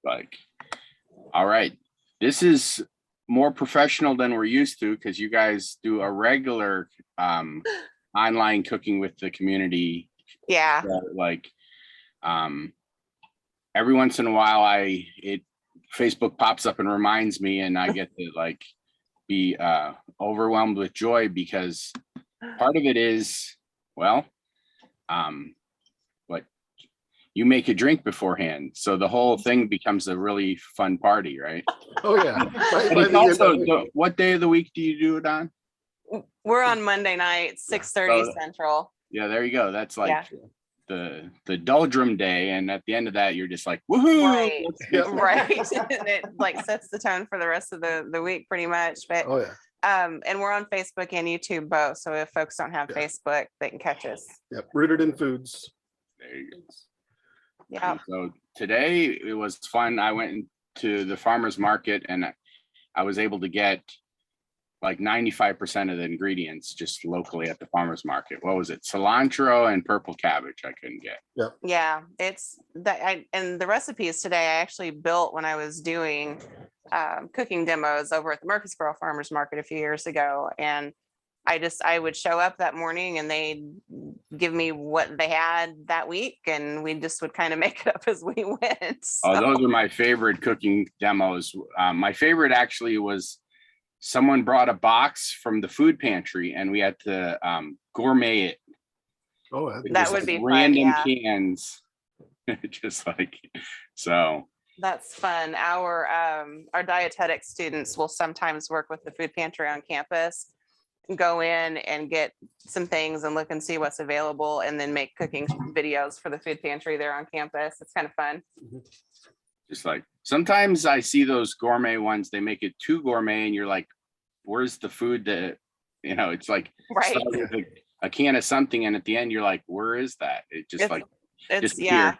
Like, all right, this is more professional than we're used to because you guys do a regular online cooking with the community. Yeah. Like, every once in a while, Facebook pops up and reminds me, and I get to like be overwhelmed with joy because part of it is, well, what you make a drink beforehand, so the whole thing becomes a really fun party, right? Oh yeah. And it's also, what day of the week do you do it on? We're on Monday night, 6:30 Central. Yeah, there you go. That's like the doldrum day, and at the end of that, you're just like, woohoo! Right, right. And it like sets the tone for the rest of the week, pretty much. But and we're on Facebook and YouTube both. So if folks don't have Facebook, they can catch us. Yep, Rooted in Foods. There you go. Yeah. So today it was fun. I went to the farmer's market and I was able to get like 95% of the ingredients just locally at the farmer's market. What was it? Cilantro and purple cabbage I couldn't get. Yep. Yeah, it's that. And the recipes today I actually built when I was doing cooking demos over at the Murfreesboro Farmers Market a few years ago. And I would show up that morning and they'd give me what they had that week, and we just would kind of make it up as we went. So. Oh, those are my favorite cooking demos. My favorite actually was someone brought a box from the food pantry and we had to gourmet it. Oh, that would be random fun, cans. Just like, so. That's fun. Our dietetics students will sometimes work with the food pantry on campus, go in and get some things and look and see what's available, and then make cooking videos for the food pantry there on campus. It's kind of fun. Just like, sometimes I see those gourmet ones, they make it too gourmet and you're like, where's the food that, it's like a can of something, and at the end you're like, where is that? It just it's yeah.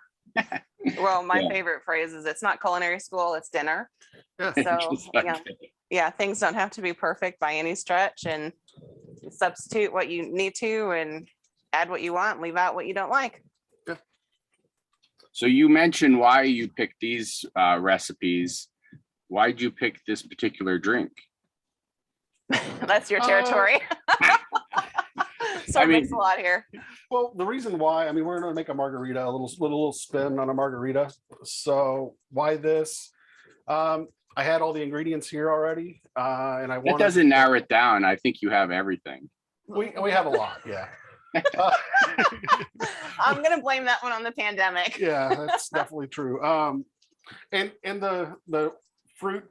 Well, my favorite phrase is, it's not culinary school, it's dinner. Yeah. So yeah, things don't have to be perfect by any stretch, and substitute what you need to and add what you want, leave out what you don't like. Yeah. So you mentioned why you picked these recipes. Why'd you pick this particular drink? That's your territory. So it makes a lot here. Well, the reason why, we're going to make a margarita, a little spin on a margarita. So why this? I had all the ingredients here already, and I wanted. That doesn't narrow it down. I think you have everything. We have a lot, yeah. I'm gonna blame that one on the pandemic. Yeah, that's definitely true. And the fruit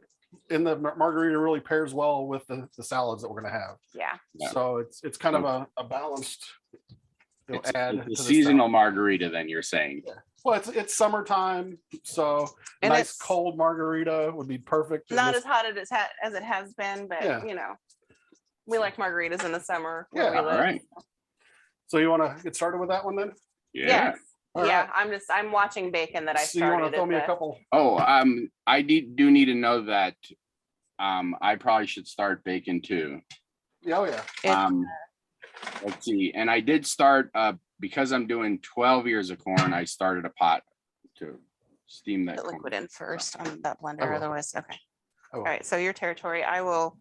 in the margarita really pairs well with the salads that we're gonna have. Yeah. So it's kind of a balanced add. It's a seasonal margarita, then you're saying. Yeah. Well, it's summertime, so a nice cold margarita would be perfect. Not as hot as it has been, but we like margaritas in the summer. Yeah, where we live. All right. So you want to get started with that one then? Yeah. Yes. Right. I'm watching bacon that I started. So you want to throw me a couple? Oh, I do need to know that I probably should start bacon too. Oh yeah. Let's see. And I did start because I'm doing 12 ears of corn, I started a pot to steam that. Put liquid in first on that blender, otherwise, okay. All right, so your territory, I will,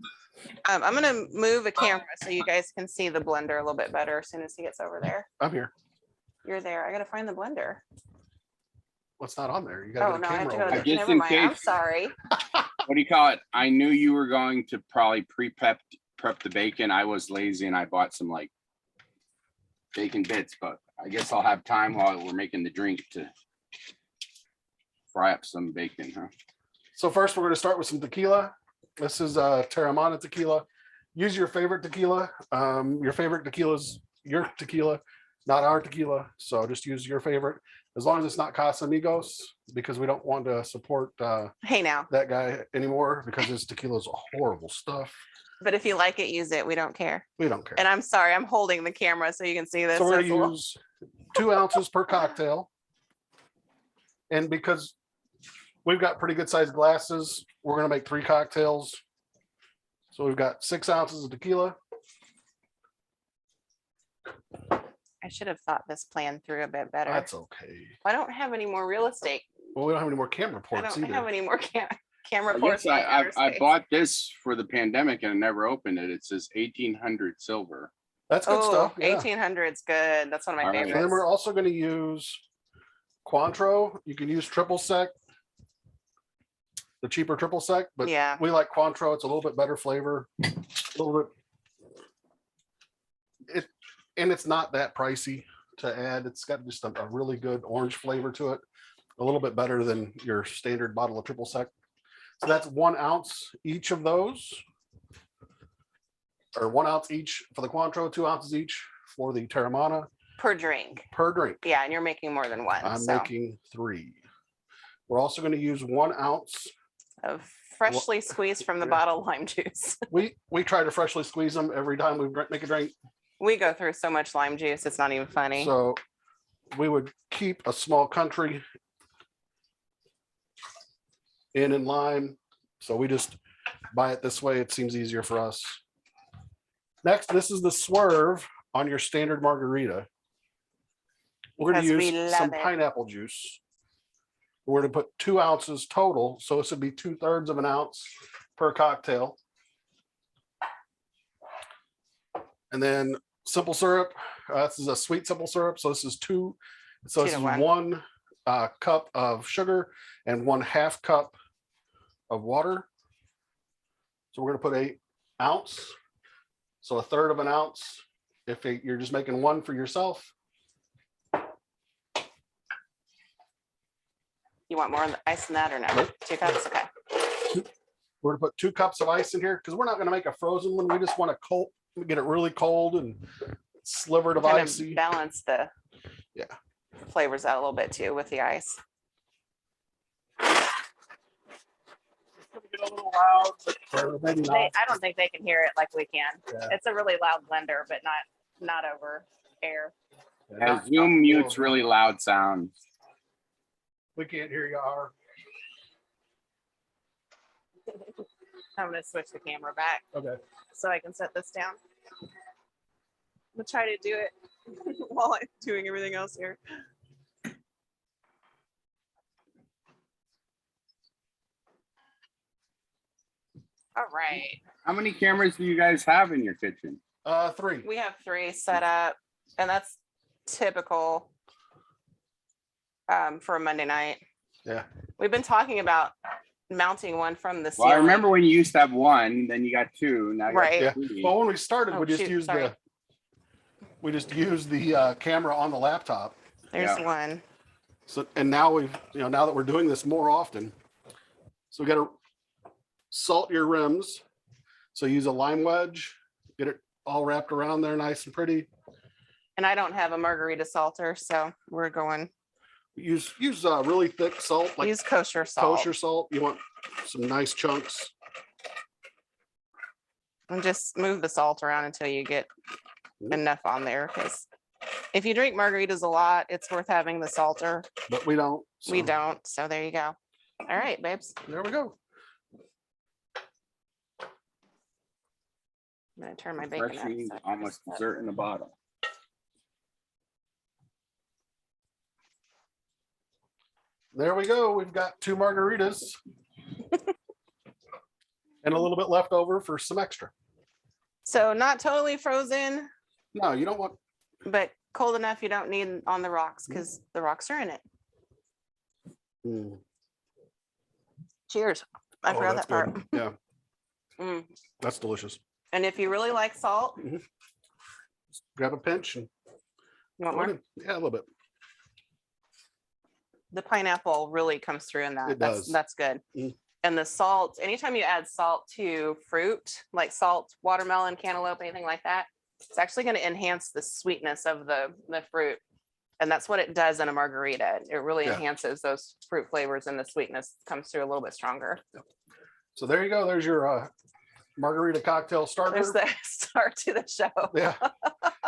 I'm gonna move a camera so you guys can see the blender a little bit better as soon as he gets over there. I'm here. You're there, I gotta find the blender. What's not on there? You gotta I have to go over. to never mind, I'm sorry. What do you call it? I knew you were going to probably prep the bacon. I was lazy and I bought some like bacon bits, but I guess I'll have time while we're making the drink to fry up some bacon, huh? So first we're going to start with some tequila. This is Terramana tequila. Use your favorite tequila. Your favorite tequila is your tequila, not our tequila. So just use your favorite, as long as it's not Casamigos, because we don't want to support hey now that guy anymore, because his tequila is horrible stuff. But if you like it, use it. We don't care. We don't care. And I'm sorry, I'm holding the camera so you can see this. So we're going to use 2 ounces per cocktail. And because we've got pretty good sized glasses, we're going to make 3 cocktails. So we've got 6 ounces of tequila. I should have thought this plan through a bit better. That's okay. I don't have any more real estate Well, we don't have any more camera I ports don't either. have any more camera I ports. guess on I interstate. bought this for the pandemic and I never opened it. It says 1800 silver. That's good Oh, stuff. Yeah. 1800's good. That's one of my All right. So then favorites. we're also going to use Cointreau. You can use triple sec, the cheaper triple sec, but Yeah. we like Cointreau. It's a little bit better flavor, a little bit. And it's not that pricey to add. It's got just a really good orange flavor to it, a little bit better than your standard bottle of triple sec. So that's 1 ounce each of those, or 1 ounce each for the Cointreau, 2 ounces each for the Terramana Per drink. per drink. Yeah, and you're making more than one. I'm so making 3. We're also going to use 1 ounce. of freshly squeezed from the Yeah. bottle lime juice. We try to freshly squeeze them every time we make a drink. We go through so much lime juice, it's not even funny. So we would keep a small country in lime. So we just buy it this way. It seems easier for us. Next, this is the swerve on your standard margarita. We're going Because to we use love some it. pineapple juice. We're going to put 2 ounces total. So this would be 2/3 of an ounce per cocktail. And then simple syrup. This is a sweet simple syrup. So this is 2. So 2 this to is 1. 1 cup of sugar and 1/2 cup of water. So we're going to put 1 ounce. So 1/3 of an ounce. If you're just making 1 for yourself. You want more ice than that or no? Nope. 2 cups? Okay. We're going to put 2 cups of ice in here because we're not going to make a frozen one. We just want to get it really cold and slivered of Kind icy. of balance the Yeah. flavors out a little bit too with the ice. Get a little loud, but maybe not. I don't think they can hear it like we can. Yeah. It's a really loud blender, but not over air. Yeah, Zoom mutes really loud sounds. We can't hear you, R. I'm gonna switch the camera back Okay. so I can set this down. I'm gonna try to do it while I'm doing everything else here. All right. How many cameras do you guys have in your kitchen? 3. We have 3 set up, and that's typical for a Monday night. Yeah. We've been talking about mounting one from the Well, ceiling. I remember when you used to have 1, then you got 2. Now you Right. got Yeah. 3. Well, when we started, Oh, we just shoot, used sorry. the camera on the laptop. There's Yeah. one. So and now now that we're doing this more often, so we got to salt your rims. So use a lime wedge, get it all wrapped around there, nice and pretty. And I don't have a margarita salter, so we're going Use really thick salt, like use kosher salt. kosher salt. You want some nice chunks. And just move the salt around until you get enough on there. Because if you drink margaritas a lot, it's worth having the salter. But we don't. We so don't. So there you go. All right, babes. There we go. I'm gonna turn my bacon up. Refreshing, so I can almost just- dessert in the bottle. There we go. We've got 2 margaritas. And a little bit left over for some extra. So not totally frozen, No, you don't want. but cold enough you don't need on the rocks because the rocks are in it. Mm. Cheers. I Oh, forgot that's that part. good. Yeah, Mm. that's delicious. And if you really like salt, Grab a pinch and you want throw it more? in. Yeah, a little bit. The pineapple really comes through in that. It That's does. that's good. Mm. And the salt, anytime you add salt to fruit, like salt, watermelon, cantaloupe, anything like that, it's actually going to enhance the sweetness of the fruit. And that's what it does in a margarita. It really Yeah. enhances those fruit flavors and the sweetness comes through a little bit stronger. So there you go. There's your margarita cocktail starter. There's the start to the show. Yeah.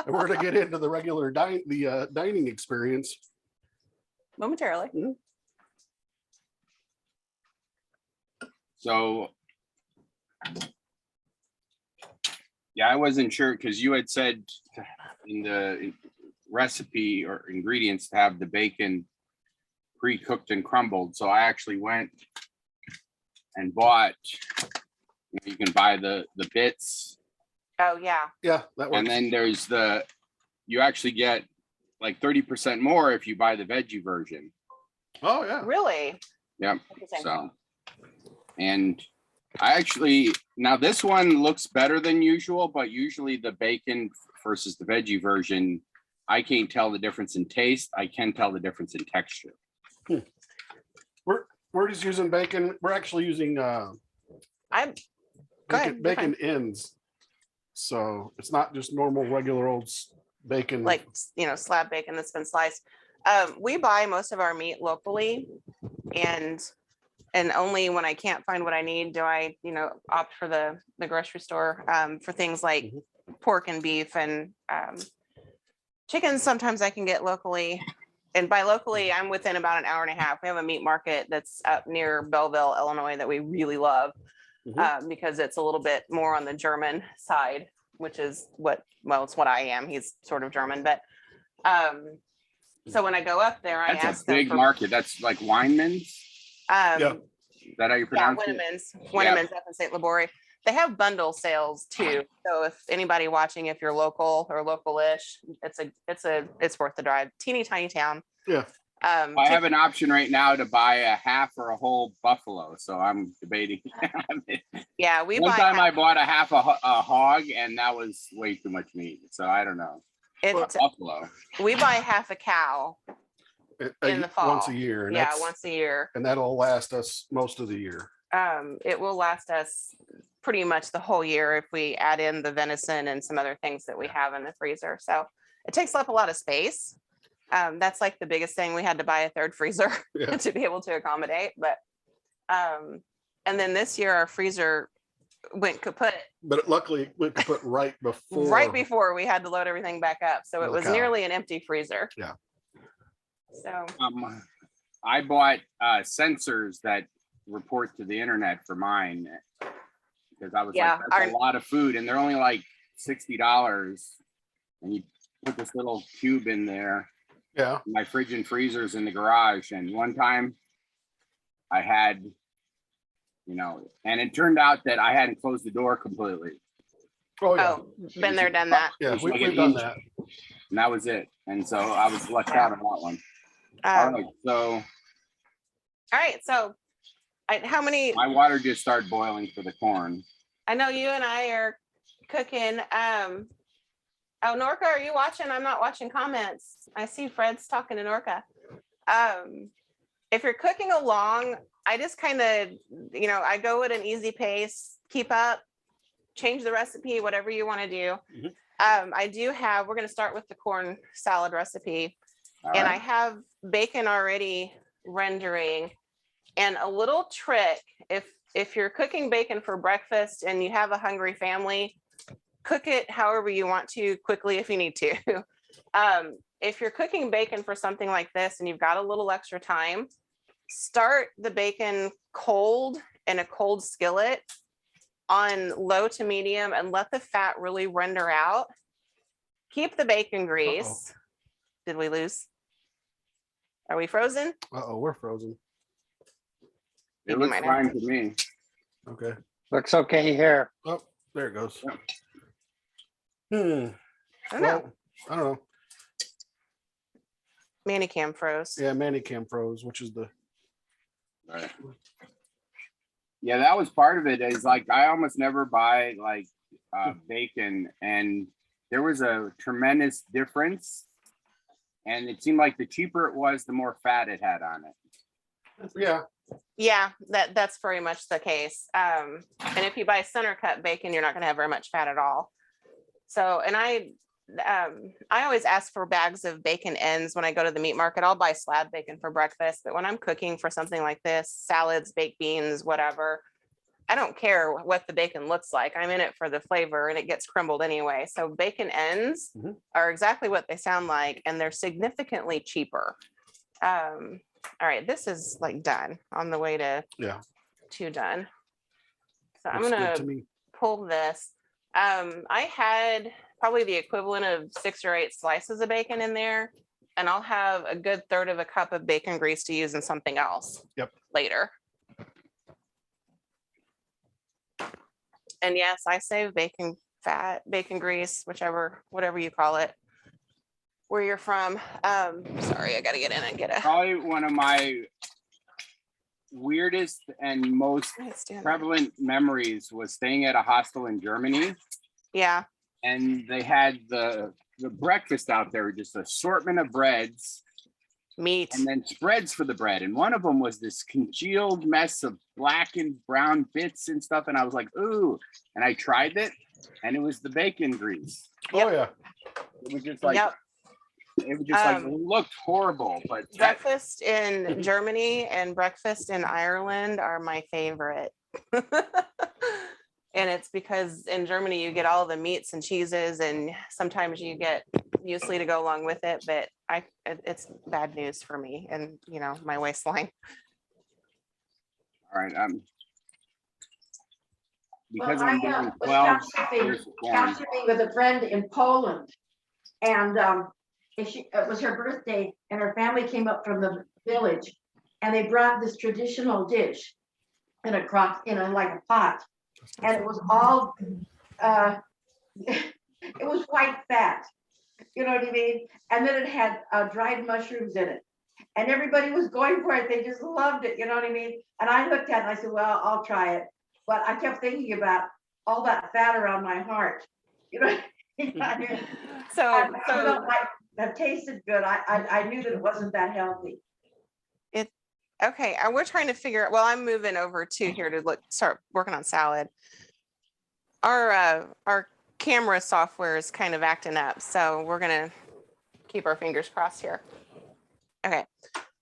And we're gonna get into the regular dining experience. Momentarily. So, yeah, I wasn't sure because you had said in the recipe or ingredients to have the bacon pre-cooked and crumbled. So I actually went and bought, you can buy the bits, Oh, yeah. Yeah, that works. and then there's you actually get like 30% more if you buy the veggie version. Oh, yeah. Really? Yep. Interesting. So, and I actually, now this one looks better than usual, but usually the bacon versus the veggie version, I can't tell the difference in taste. I can tell the difference in texture. We're just using bacon. We're actually using I'm Go ahead, bacon you're ends. So it's not just normal regular old bacon. like, slab bacon that's been sliced. We buy most of our meat locally, and only when I can't find what I need do I, opt for the grocery store for things like pork and beef and chicken. Sometimes I can get locally, and by locally, I'm within about an hour and a half. We have a meat market that's up near Belleville, Illinois, that we really love because it's a little bit more on the German side, which is it's what I am. He's sort of German, but so when I go up there, I That's ask a them big for, market. That's like Weinman's. Yeah. Is that how you Yeah, pronounce it? Winneman's up in St. Labore. They have bundle sales too. So if anybody watching, if you're local or local-ish, it's worth the drive. Teeny tiny town. Yeah. I have an option right now to buy a half or a whole buffalo, so I'm debating. Yeah, we One buy time I bought a half a hog, and that was way too much meat. So I don't know. Buffalo. We buy half a cow in the fall. Once a year. And Yeah, that's- once a year. And that'll last us most of the year. It will last us pretty much the whole year if we add in the venison and some other things that we have in the freezer. So it takes up a lot of space. That's like the biggest thing. We had to buy a third freezer to be able to accommodate. But and then this year our freezer went kaput. But luckily it went kaput right before we had to load everything back up. So it was nearly an empty freezer. Yeah. So I bought sensors that report to the internet for mine because I was like, that's a lot of food, and they're only like $60, and you put this little cube in there. Yeah. My fridge and freezer's in the garage, and one time I had, and it turned out that I hadn't closed the door completely. Oh, yeah. Been there, done that. Yeah, we've done that. And that was it. And so I was left out on that one. All right, so how many? My water just started boiling for the corn. I know you and I are cooking. Norca, are you watching? I'm not watching comments. I see Fred's talking to Norca. If you're cooking along, I just kind of, I go at an easy pace, keep up, change the recipe, whatever you want to do. We're going to start with the corn salad recipe. And I have bacon already rendering. And a little trick, if you're cooking bacon for breakfast and you have a hungry family, cook it however you want to, quickly if you need to. If you're cooking bacon for something like this and you've got a little extra time, start the bacon cold in a cold skillet on low to medium and let the fat really render out. Keep the bacon grease. Did we lose? Are we frozen? We're frozen. It looks fine to me. Okay. Looks okay here. Oh, there it goes. I don't know. I don't know. Manicam froze. Yeah, Manicam froze, which is the. Right. Yeah, that was part of it. Is like I almost never buy like bacon, and there was a tremendous difference. And it seemed like the cheaper it was, the more fat it had on it. Yeah. Yeah, that's very much the case. And if you buy center cut bacon, you're not going to have very much fat at all. So, and I always ask for bags of bacon ends when I go to the meat market. I'll buy slab bacon for breakfast, but when I'm cooking for something like this, salads, baked beans, whatever, I don't care what the bacon looks like. I'm in it for the flavor, and it gets crumbled anyway. So bacon ends are exactly what they sound like, and they're significantly cheaper. All right, this is like done, on the way to done. So I'm gonna pull this. I had probably the equivalent of 6 or 8 slices of bacon in there. and I'll have a good third of a cup of bacon grease to use in something else. Yep. Later. And yes, I save bacon fat, bacon grease, whatever you call it, where you're from. Sorry, I gotta get in and get a. Probably one of my weirdest and most prevalent memories was staying at a hostel in Germany. Yeah. And they had the breakfast out there, just assortment of breads, meat, and then spreads for the bread. And one of them was this congealed mess of black and brown bits and stuff. And I was like, ooh, and I tried it, and it was the bacon grease. Oh yeah. It was just like, it was just like, it looked horrible. But breakfast in Germany and breakfast in Ireland are my favorite. And it's because in Germany you get all the meats and cheeses, and sometimes you get muesli to go along with it, but it's bad news for me and my waistline. All right, because well, I'm doing was 12 couch surfing with a friend in Poland, and it was her birthday, and her family came up from the village, and they brought this traditional dish in a crock, like a pot, and it was all it was white fat, you know what I mean, and then it had dried mushrooms in it, and everybody was going for it. They just loved it, you know what I mean. And I looked at it and I said, well, I'll try it, but I kept thinking about all that fat around my heart, you know. So that tasted good. I knew that it wasn't that healthy. Okay, we're trying to figure out, well, I'm moving over to here to start working on salad. Our camera software is kind of acting up, so we're gonna keep our fingers crossed here. Okay,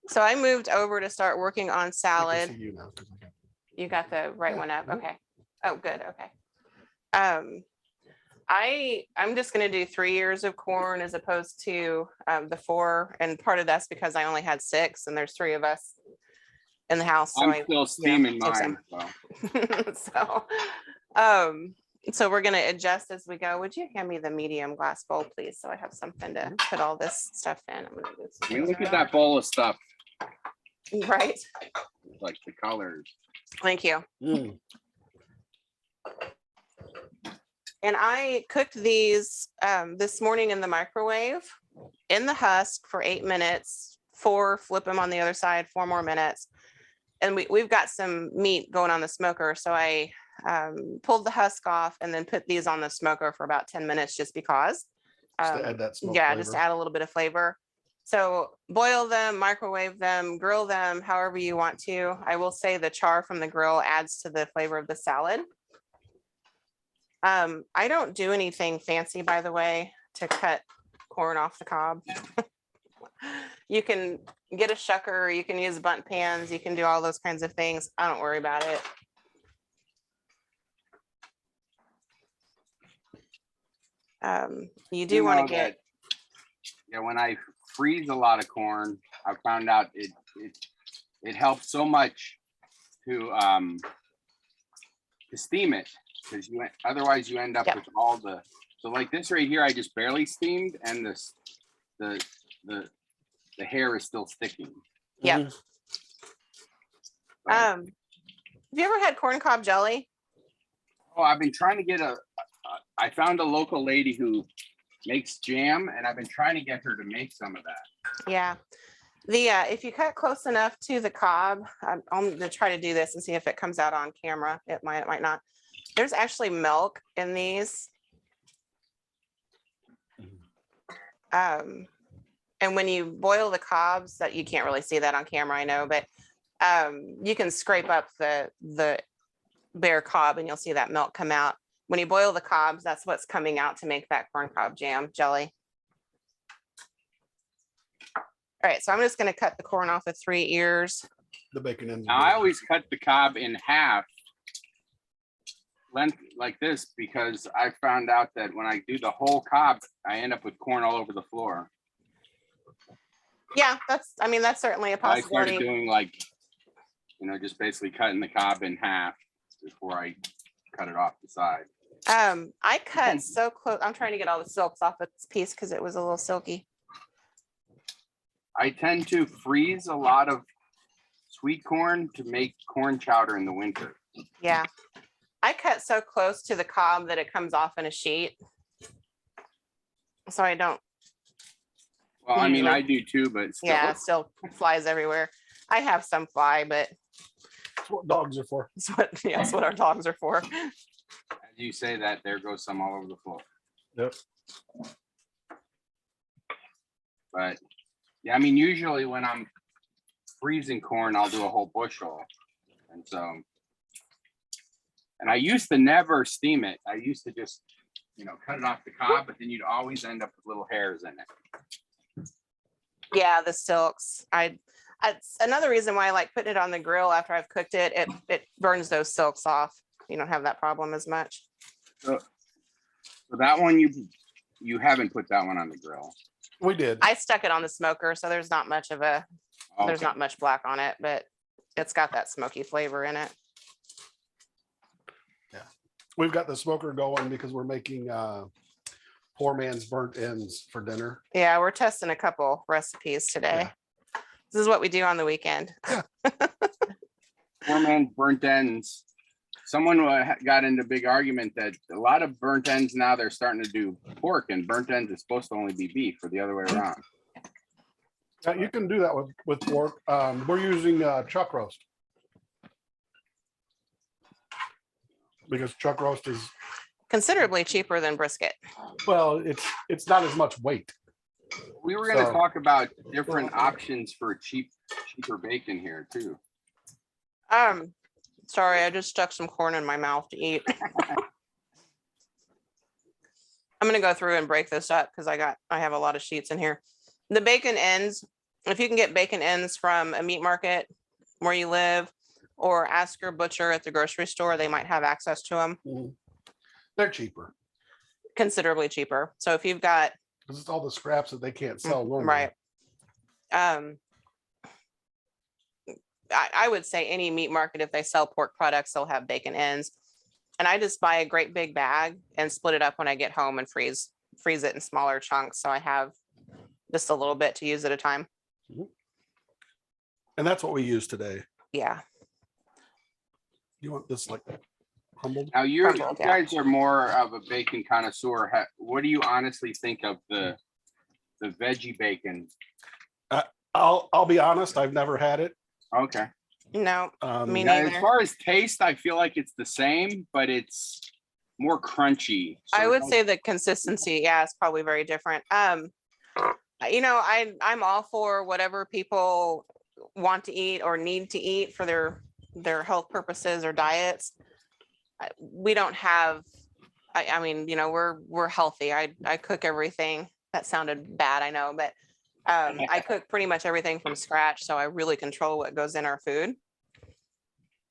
so I moved over to start working on salad. You got the right one up, okay. Oh, good, okay. I'm just gonna do 3 ears of corn as opposed to the 4, and part of that's because I only had 6 and there's 3 of us in the house. So I'm still steaming mine. So we're gonna adjust as we go. Would you hand me the medium glass bowl, please? So I have something to put all this stuff in. I'm gonna do I mean, look at that bowl of stuff. Right. Like the colors. Thank you. And I cooked these this morning in the microwave in the husk for 8 minutes, 4, flip them on the other side, 4 more minutes. And we've got some meat going on the smoker. So I pulled the husk off and then put these on the smoker for about 10 minutes just because. Just to add that smoke just to add a little bit of flavor. So boil them, microwave them, grill them, however you want to. I will say the char from the grill adds to the flavor of the salad. I don't do anything fancy, by the way, to cut corn off the cob. You can get a shucker, you can use bunt pans, you can do all those kinds of things. I don't worry about it. You do want to get. Yeah, when I freeze a lot of corn, I found out it helps so much to steam it, because otherwise you end up with all the, so like this right here, I just barely steamed, and the hair is still sticking. Yep. Have you ever had corn cob jelly? Oh, I've been trying to get I found a local lady who makes jam, and I've been trying to get her to make some of that. Yeah. If you cut close enough to the cob, I'm gonna try to do this and see if it comes out on camera. It might not. There's actually milk in these. And when you boil the cobs, that you can't really see that on camera, I know, but you can scrape up the bare cob and you'll see that milk come out. When you boil the cobs, that's what's coming out to make that corn cob jam jelly. All right, so I'm just going to cut the corn off of 3 ears. The bacon in. Now, I always cut the cob in half, length like this, because I found out that when I do the whole cob, I end up with corn all over the floor. Yeah, that's certainly a possibility. I started doing just basically cutting the cob in half before I cut it off the side. I cut so close. I'm trying to get all the silks off of this piece because it was a little silky. I tend to freeze a lot of sweet corn to make corn chowder in the winter. Yeah. I cut so close to the cob that it comes off in a sheet. So I don't, Well, I mean, Usually. I do too, but still. yeah, it still flies everywhere. I have some fly, but That's what dogs are for. that's what our dogs are for. As you say that, there goes some all over the floor. Yep. But yeah, I mean, usually when I'm freezing corn, I'll do a whole bushel. And so, and I used to never steam it. I used to just, cut it off the cob, but then you'd always end up with little hairs in it. Yeah, the silks. It's another reason why I like putting it on the grill after I've cooked it. It burns those silks off. You don't have that problem as much. So that one, you haven't put that one on the grill. We did. I stuck it on the smoker, so there's not much there's Okay. not much black on it, but it's got that smoky flavor in it. We've got the smoker going because we're making poor man's burnt ends for dinner. Yeah, we're testing a couple recipes today. This is what we do on the weekend. Poor man's burnt ends. Someone got into a big argument that a lot of burnt ends now they're starting to do pork, and burnt ends is supposed to only be beef, or the other way around. You can do that with pork. We're using chuck roast because chuck roast is, Considerably cheaper than brisket. well, it's not as much weight. We were going to So- talk about different options for cheaper bacon here too. Sorry, I just stuck some corn in my mouth to eat. I'm gonna go through and break this up because I have a lot of sheets in here. The bacon ends, if you can get bacon ends from a meat market where you live, or ask your butcher at the grocery store, they might have access to them. They're cheaper Considerably cheaper. So if you've got because it's all the scraps that they can't sell normally. right. I would say any meat market, if they sell pork products, they'll have bacon ends. And I just buy a great big bag and split it up when I get home and freeze it in smaller chunks. So I have just a little bit to use at a time. And that's what we use today. Yeah. You want this like crumbled? Now you Crumbled, yeah. guys are more of a bacon connoisseur. What do you honestly think of the veggie bacon? I'll be honest, I've never had it. Okay. No, me Now, neither. as far as taste, I feel like it's the same, but it's more crunchy. So I would it's say the consistency, yeah, it's probably very different. I'm all for whatever people want to eat or need to eat for their health purposes or diets. We don't have, I mean, we're healthy. I cook everything. That sounded bad, I know, but I cook pretty much everything from scratch, so I really control what goes in our food.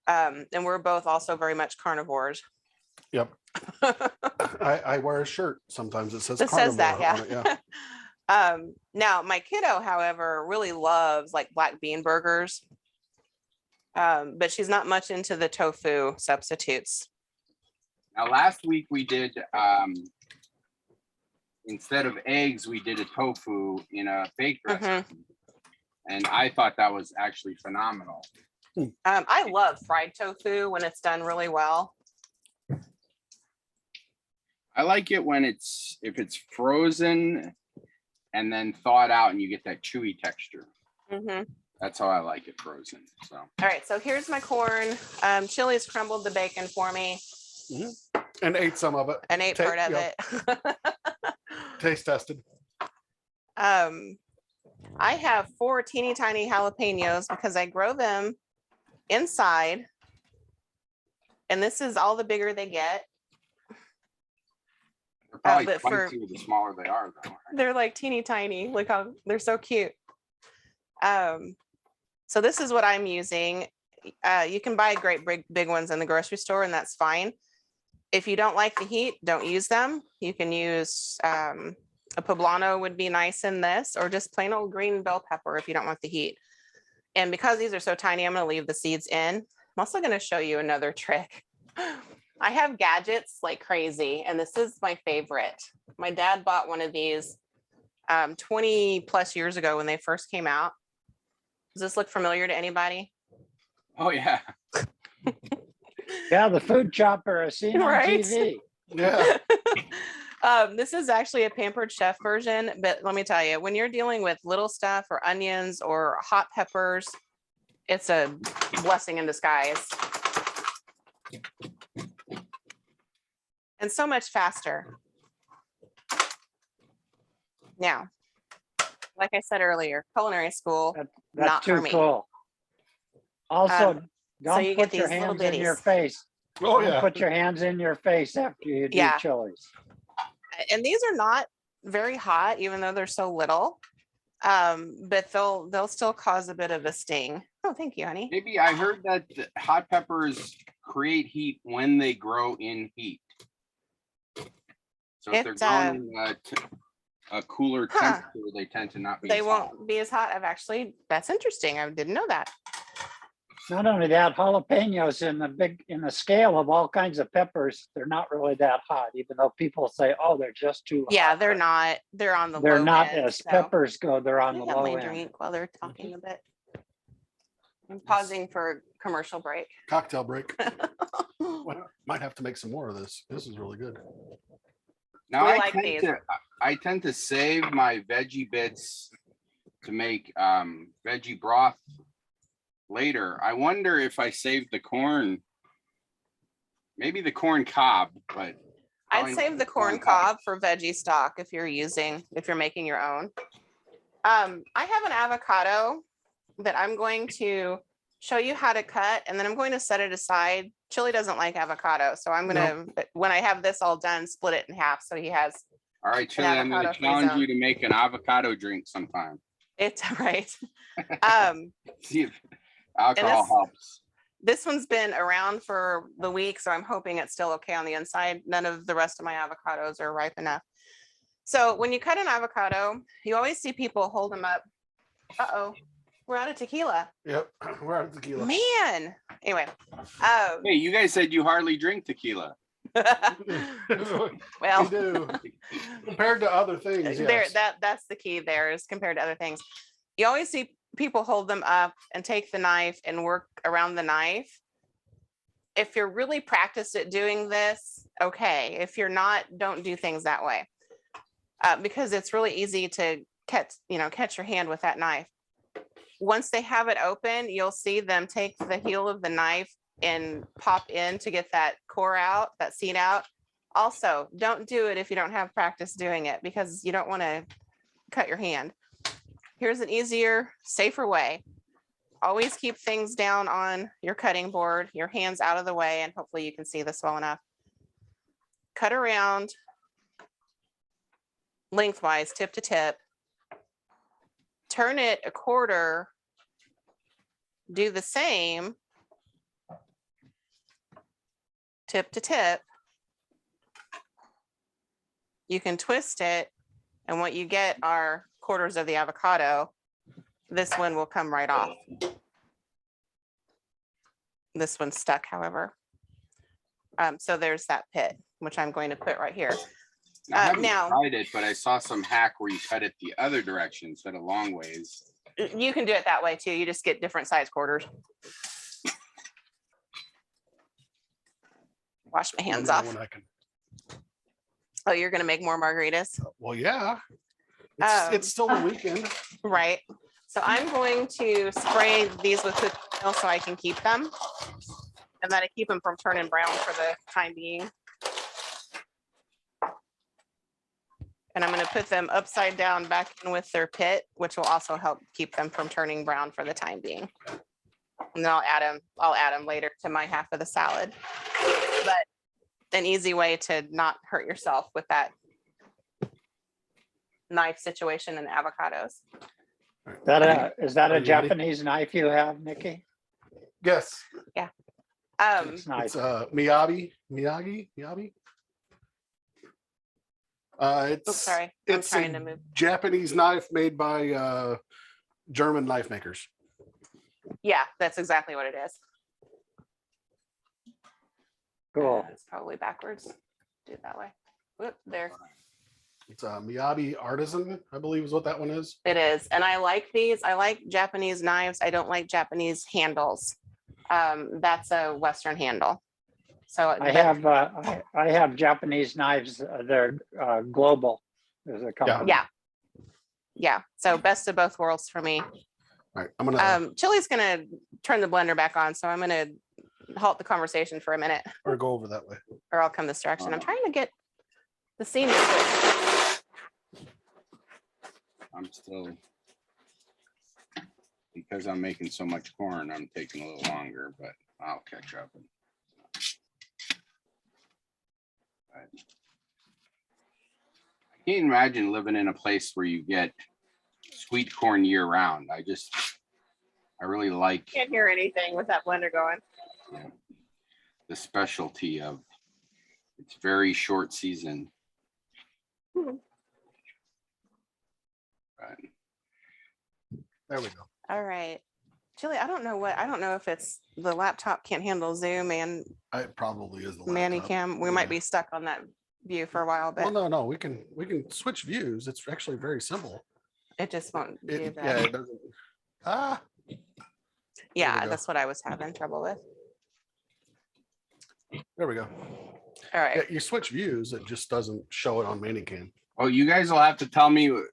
And we're both also very much carnivores. Yep. I wear a shirt. Sometimes it says It says that, carnivore on it, yeah. Now my kiddo, however, really loves like black bean burgers. But she's not much into the tofu substitutes. Now, last week we did, instead of eggs, we did a tofu in a baked recipe. And I thought that was actually phenomenal. I love fried tofu when it's done really well. I like it when if it's frozen and then thawed out and you get that chewy texture. That's how I like it frozen. So. All right, so here's my corn. Chili's crumbled the bacon for me and ate some of it. and ate part of Yep. it. Taste tested. I have 4 teeny tiny jalapenos because I grow them inside. And this is all the bigger they get. They're probably but for- spicier the smaller they are, though. Right? They're like teeny tiny. Look how they're so cute. So this is what I'm using. You can buy great big ones in the grocery store, and that's fine. If you don't like the heat, don't use them. You can use a poblano would be nice in this, or just plain old green bell pepper if you don't want the heat. And because these are so tiny, I'm going to leave the seeds in. I'm also going to show you another trick. I have gadgets like crazy, and this is my favorite. My dad bought one of these 20 plus years ago when they first came out. Does this look familiar to anybody? Oh, yeah. Yeah, the food chopper is seen on Right? TV. Yeah. This is actually a Pampered Chef version, but let me tell you, when you're dealing with little stuff or onions or hot peppers, it's a blessing in disguise. And so much faster. Now, like I said earlier, culinary school, That's not for too me. cool. Also, So don't you get put your these little hands in your bitties. face. Oh, Don't yeah. put your hands in your face after you do Yeah. chilies. And these are not very hot, even though they're so little. But they'll still cause a bit of a sting. Oh, thank you, honey. Maybe I heard that the hot peppers create heat when they grow in heat. So if they're It, growing at a cooler Huh. temperature, they tend to not be. They as hot. won't be as hot. That's interesting. I didn't know that. Not only that, jalapenos in the scale of all kinds of peppers, they're not really that hot, even though people say, oh, they're just too Yeah, hot. they're not. They're on the They're low not end, as so. peppers go, they're on I the have low my end. drink while they're talking a bit. I'm pausing for a commercial break. Cocktail break. Well, might have to make some more of this. This is really good. Now We I like tend these. I tend to save my veggie bits to make veggie broth later. I wonder if I saved the corn, maybe the corn cob, but I'd probably save not the corn cob for veggie stock if you're making your own. I have an avocado that I'm going to show you how to cut, and then I'm going to set it aside. Chili doesn't like avocado, so I'm gonna, when I have this all done, split it in half so he has All right, Chili, I'm going to avocado-free challenge zone. you to make an avocado drink sometime. it right. See if alcohol this- helps. This one's been around for the week, so I'm hoping it's still okay on the inside. None of the rest of my avocados are ripe enough. So when you cut an avocado, you always see people hold them up. Uh-oh, we're out of tequila. Yep. We're out of tequila. Man. Anyway. Hey, you guys said you hardly drink tequila. Well, We do. Compared to other things, there yes. that's the key there is compared to other things. You always see people hold them up and take the knife and work around the knife. If you're really practiced at doing this, okay. If you're not, don't do things that way. Because it's really easy to catch your hand with that knife. Once they have it open, you'll see them take the heel of the knife and pop in to get that core out, that seed out. Also, don't do it if you don't have practice doing it, because you don't want to cut your hand. Here's an easier, safer way. Always keep things down on your cutting board, your hands out of the way, and hopefully you can see this well enough. Cut around lengthwise, tip to tip. Turn it a quarter. Do the same tip to tip. You can twist it, and what you get are quarters of the avocado. This one will come right off. This one's stuck, however. So there's that pit, which I'm going to put right here. I haven't now- tried it, but I saw some hack where you cut it the other direction instead of long ways. You can do it that way too. You just get different size quarters. Wash my hands off. When I can- Oh, you're gonna make more margaritas, Well, yeah. Um, It's still the weekend. right? So I'm going to spray these with cooking oil so I can keep them. And then I keep them from turning brown for the time being. And I'm gonna put them upside down back in with their pit, which will also help keep them from turning brown for the time being. And then I'll add them later to my half of the salad. But an easy way to not hurt yourself with that knife situation and avocados. Is that Are a you ready? Japanese knife you have, Nikki? Yes. It's nice. It's Miyagi. It's Oops, sorry. I'm it's trying a to move. Japanese knife made by German knife makers. Yeah, that's exactly what it is. Cool. It's probably backwards. Do it that way. Whoop, there. It's a Miyabi Artisan, I believe is what that one is. It is. And I like these. I like Japanese knives. I don't like Japanese handles. That's a Western handle. So I have Japanese knives. They're global. There's a company. yeah. Yeah. So best of both worlds for me. All right, I'm gonna Chili's gonna turn the blender back on, so I'm gonna halt the conversation for a minute, or go over that way. or I'll come this direction. I'm trying to get the scene. to switch. I'm still, because I'm making so much corn, I'm taking a little longer, but I'll catch up. But I can't imagine living in a place where you get sweet corn year round. I really like Can't hear anything with that blender going. the specialty of it's very short season. Hmm. But There we go. All right. Chili, I don't know if it's the laptop can't handle Zoom and It probably is the laptop. Mannycam. We might Yeah. be stuck on that view for a while, Well, but no, we can switch views. It's actually very simple. it just won't do Yeah, that. it doesn't. Ah, Yeah, go. that's what I was having trouble with. there we go. All right. Yeah, you switch views, it just doesn't show it on Mannycam. oh, you guys will have to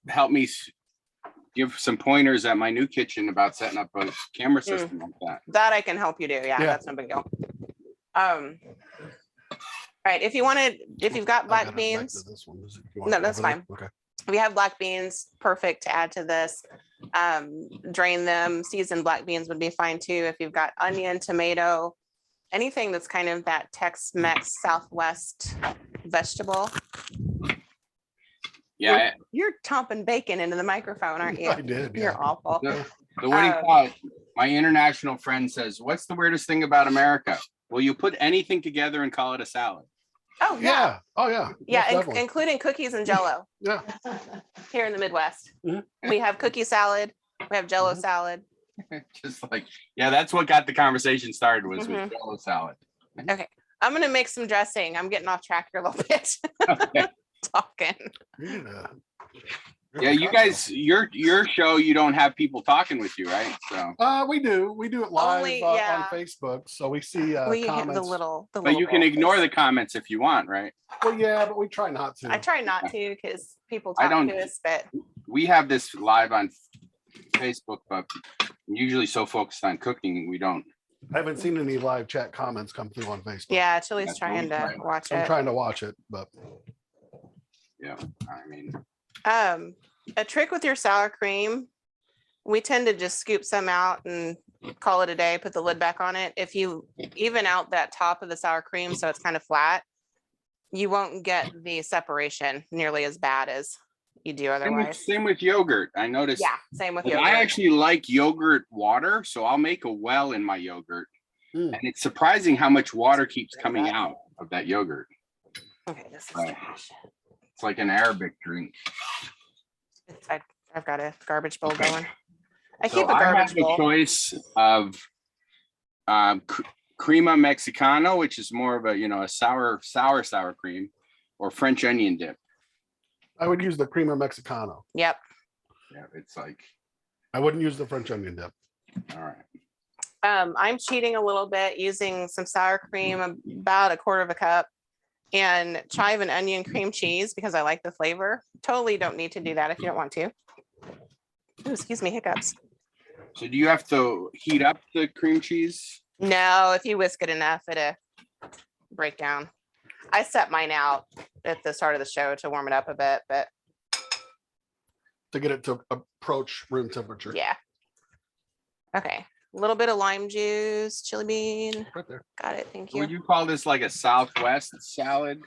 help me give some pointers at my new kitchen about setting up a camera system like that. That I can help you do. Yeah, Yeah. that's no big deal. All right. If you've got I black gotta back to beans, this one. Is it- you No, want it that's over there? fine. Okay. if you have black beans, perfect to add to this. Drain them. Seasoned black beans would be fine too. If you've got onion, tomato, anything that's kind of that Tex-Mex Southwest vegetable. Yeah, You're chomping bacon into the microphone, aren't you? I did. You're Yeah. awful. the what do you call it? My international friend says, "What's the weirdest thing about America?" Well, you put anything together and call it a salad. Oh yeah. Yeah. Oh yeah. Yeah, Most definitely. including cookies and jello Yeah. here in the Midwest. Mhm. We have cookie salad, we have jello Mhm. salad. Just like, yeah, that's what got the conversation started was with Mhm. Jello salad. I'm gonna make some dressing. I'm getting off track here a little bit. Okay. You Talking. need a- Yeah, you guys, your show, you don't have people talking with you, right? So, We do it live Only- on yeah. Facebook, so we see We have comments. the little but you can bold ignore face. the comments if you want, right? Well, yeah, but we try not to. I try not to because people I talk don't- to us, but We have this live on Facebook, but I'm usually so focused on cooking, we don't. I haven't seen any live chat comments come through on Facebook. yeah, Chili's That's trying to right. watch I'm it. trying to watch it, but Yeah, I mean, A trick with your sour cream, we tend to just scoop some out and call it a day, put the lid back on it. If you even out that top of the sour cream so it's kind of flat, you won't get the separation nearly as bad as you do otherwise. same with yogurt. I noticed. Yeah, same with Like, yogurt. I actually like yogurt water, so I'll make a well in my yogurt. Mm. And it's surprising how much water keeps coming out of that yogurt. Okay, this is Right. trash. It's like an Arabic drink. I've got a garbage bowl Okay. going. I So keep a I have garbage the bowl. choice of crema mexicano, which is more of a sour cream, or French onion dip. I would use the crema mexicano. Yep. Yeah, it's like, I wouldn't use the French onion dip. all right. I'm cheating a little bit using some sour cream, about a quarter of a cup, and chive and onion cream cheese because I like the flavor. Totally don't need to do that if you don't want to. Ooh, excuse me, hiccups. So do you have to heat up the cream cheese? No, if you whisk it enough, it'll break down. I set mine out at the start of the show to warm it up a bit, but To get it to approach room temperature. yeah. Okay, a little bit of lime juice, chili bean. Right there. Got it, thank you. Would you call this like a Southwest salad?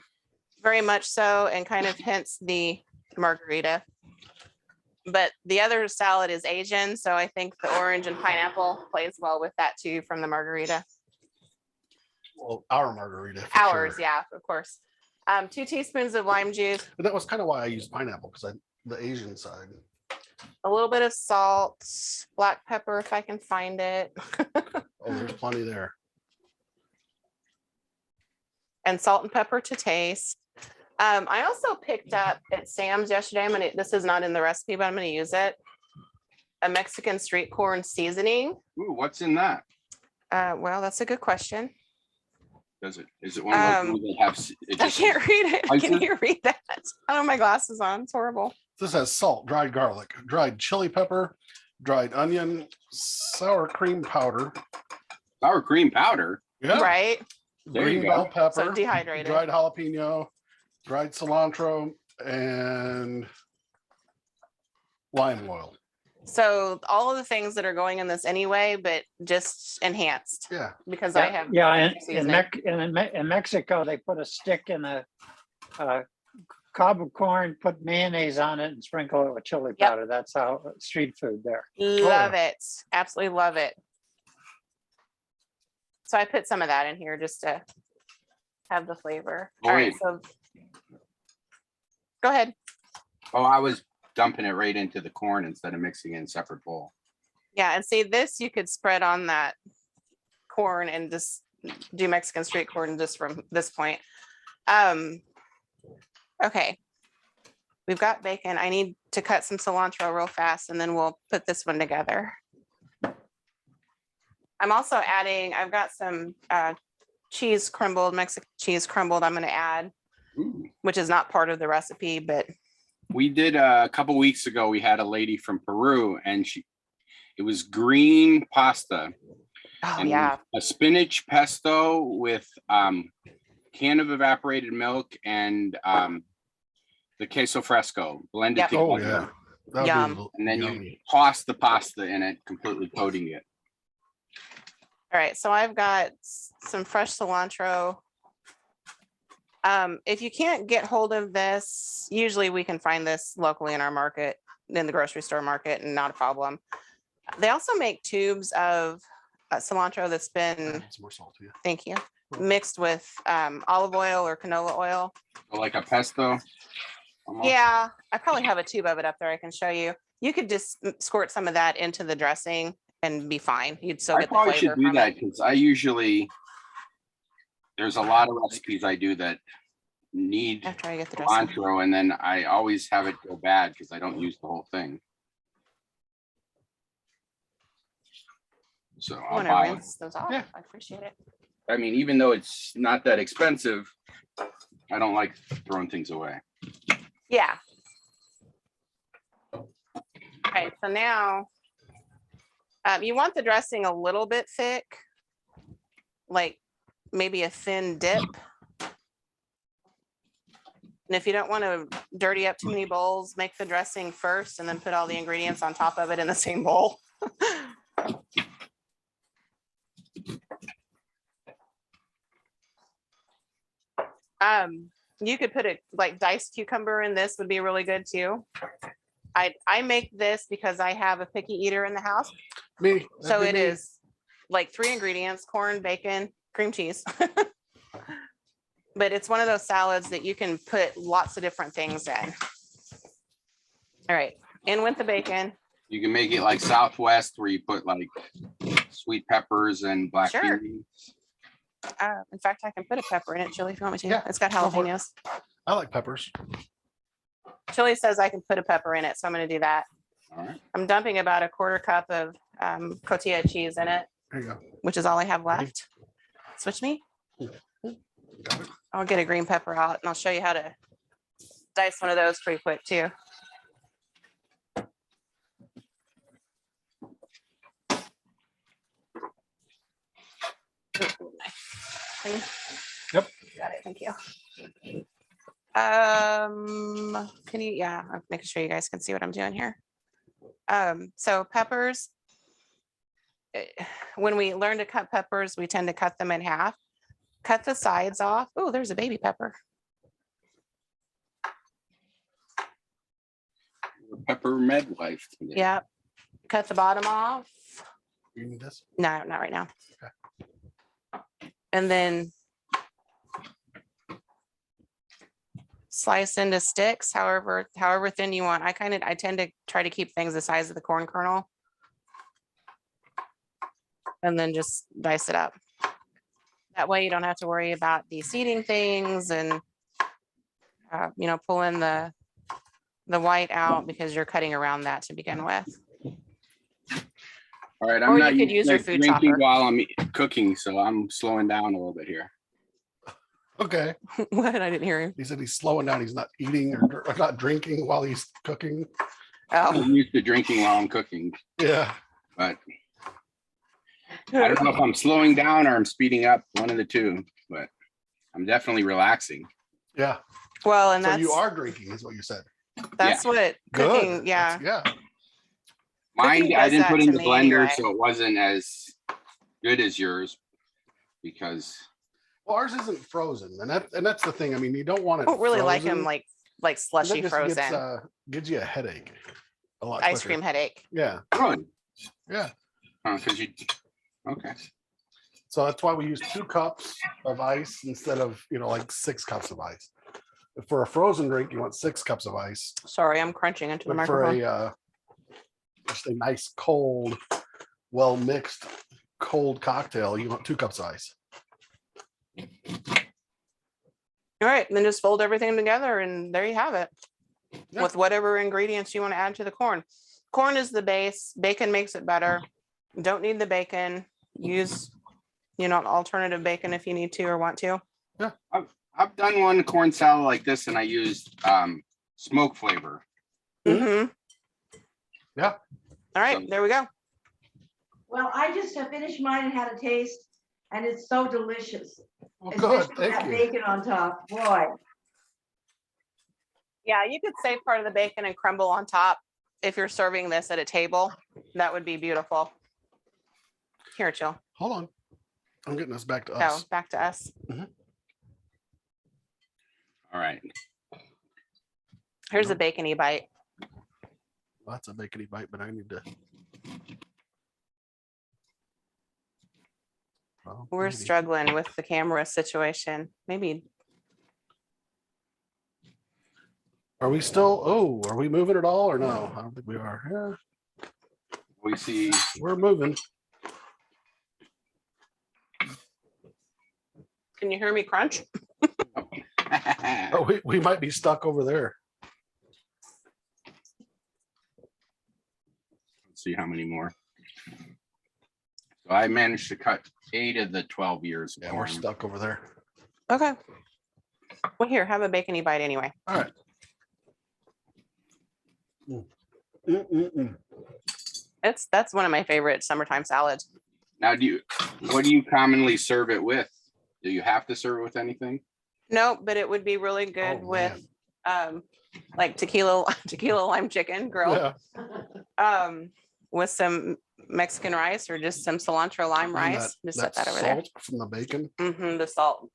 Very much so, and kind of hence the margarita. But the other salad is Asian, so I think the orange and pineapple plays well with that too from the margarita. Well, our margarita. for Ours, sure. yeah, of course. 2 teaspoons of lime juice, But that was kind of why I used pineapple, because the Asian side. a little bit of salt, black pepper if I can find it, Oh, there's plenty there. and salt and pepper to taste. I also picked up at Sam's yesterday. This is not in the recipe, but I'm gonna use it. A Mexican street corn seasoning. Ooh, what's in that? Well, that's a good question. Is it one of those ones that have? It I just can't read it. Can spices? you read that? I don't have my glasses on. It's horrible. This has salt, dried garlic, dried chili pepper, dried onion, sour cream powder. Sour cream powder. Yeah. Right? There you Green go. bell pepper. So dehydrated. Dried jalapeno, dried cilantro, and lime oil. So all of the things that are going in this anyway, but just enhanced Yeah. because I have. Yeah, in seasoning. Mexico, they put a stick in a cob of corn, put mayonnaise on it and sprinkle it with chili Yep. powder. That's how street food there. Love it. Absolutely love it. So I put some of that in here just to have the flavor. Oh, All right, wait. so go ahead. Oh, I was dumping it right into the corn instead of mixing it in a separate bowl. Yeah, and see this, you could spread on that corn and just do Mexican street corn just from this point. Okay. We've got bacon. I need to cut some cilantro real fast and then we'll put this one together. I'm also adding, I've got some cheese crumbled, Mexican cheese crumbled I'm gonna add, Ooh. which is not part of the recipe, but We did a couple weeks ago. We had a lady from Peru, and it was green pasta. oh And yeah, a spinach pesto with can of evaporated milk and the queso fresco blended Yep. together. Oh yeah. That'd Yum. be And then yummy. you toss the pasta in it, completely coating it. all right, so I've got some fresh cilantro. If you can't get hold of this, usually we can find this locally in our market, in the grocery store market, and not a problem. They also make tubes of cilantro that's been, It's more salty. thank you, mixed with olive oil or canola oil. So like a pesto. almost. Yeah, I probably have a tube of it up there. I can show you. You could just squirt some of that into the dressing and be fine. You'd still I get the probably flavor should do from that it. because there's a lot of recipes I do that need After I get the dressing. cilantro, and then I always have it go bad because I don't use the whole thing. So I I'll want to buy it. rinse those off. Yeah. I appreciate it. I mean, even though it's not that expensive, I don't like throwing things away. Yeah. Okay, so now you want the dressing a little bit thick, like maybe a thin dip. And if you don't want to dirty up too many bowls, make the dressing first and then put all the ingredients on top of it in the same bowl. You could put a like diced cucumber in this would be really good too. I make this because I have a picky eater in the house. Me. So that'd it be me. is like 3 ingredients: corn, bacon, cream cheese. But it's one of those salads that you can put lots of different things in. All right, in with the bacon. You can make it like Southwest where you put like sweet peppers and black Sure. beans. In fact, I can put a pepper in it, Chili, if you want me to. Yeah, It's got go for it. jalapenos. I like peppers. Chili says I can put a pepper in it, so I'm gonna do that. All right. I'm dumping about a 1/4 cup of cotija cheese in it, There you go. which is all I have left. Switch me. Got it. I'll get a green pepper out and I'll show you how to dice one of those pretty quick too. Yep. Got it, thank you. Can you, yeah, I'm making sure you guys can see what I'm doing here. So peppers, when we learn to cut peppers, we tend to cut them in half. Cut the sides off. Oh, there's a baby pepper. Pepper med life today. Yep. Cut the bottom off. You need this? No, not right now. And then slice into sticks, however thin you want. I tend to try to keep things the size of the corn kernel. And then just dice it up. That way you don't have to worry about de-seeding things and pulling the white out because you're cutting around that to begin with. All right, Or I'm you not could used use to your food drinking chopper. while I'm cooking, so I'm slowing down a little bit here. Okay. What? I didn't hear you. He said he's slowing down. He's not eating or not drinking while he's cooking. Oh, I'm used to drinking while I'm cooking, Yeah. but I don't know if I'm slowing down or I'm speeding up, one of the two, but I'm definitely relaxing. Yeah. well, and So that's you are drinking, is what you said. that's what Good. cooking. Yeah, Yeah. Mine, Cooking I does didn't that put in to the me blender, anyway. so it wasn't as good as yours because Well, ours isn't frozen, and that's the thing. I mean, you don't want I it. don't really like them frozen, like 'cause slushy that just frozen. gives you a headache. A lot Ice quicker. cream headache. Yeah. really, Yeah. because you, okay. So that's why we use 2 cups of ice instead of, like 6 cups of ice. For a frozen drink, you want 6 cups of ice. Sorry, I'm crunching into the But for microphone. just a nice cold, well mixed cold cocktail, you want 2 cups of ice. All right, then just fold everything together and there you have it. Yeah. With whatever ingredients you want to add to the corn. Corn is the base. Bacon makes it better. Don't need the bacon. Use, an alternative bacon if you need to or want to. I've done one corn salad like this and I used smoke flavor. Mhm. Mm-hmm. Yeah. All right, So- there we go. Well, I just have finished mine and had a taste, and it's so delicious. Well, good. Especially Thank that you. bacon on top, boy. Yeah, you could save part of the bacon and crumble on top. If you're serving this at a table, that would be beautiful. Here, Jill. Hold on. I'm getting us back to Oh, us. back to us. All right. Here's a bacony bite. Lots of bacony bite, but I need to. Well, We're maybe. struggling with the camera situation. Maybe. Are we still? Oh, are we moving at all or no? I don't think we are. Yeah, We see, we're moving. Can you hear me crunch? Oh, we might be stuck over there. let's see how many more. So I managed to cut 8 of the 12 years. of Yeah, we're corn. stuck over there. Okay. Well, here, have a bacony bite anyway. All right. Mm-mm-mm. That's one of my favorite summertime salads. Now, what do you commonly serve it with? Do you have to serve it with anything? No, but it would be really good Oh, with like tequila lime chicken grilled. Yeah. With some Mexican rice or just some cilantro lime And rice. Just set that over there. salt from the bacon. The salt.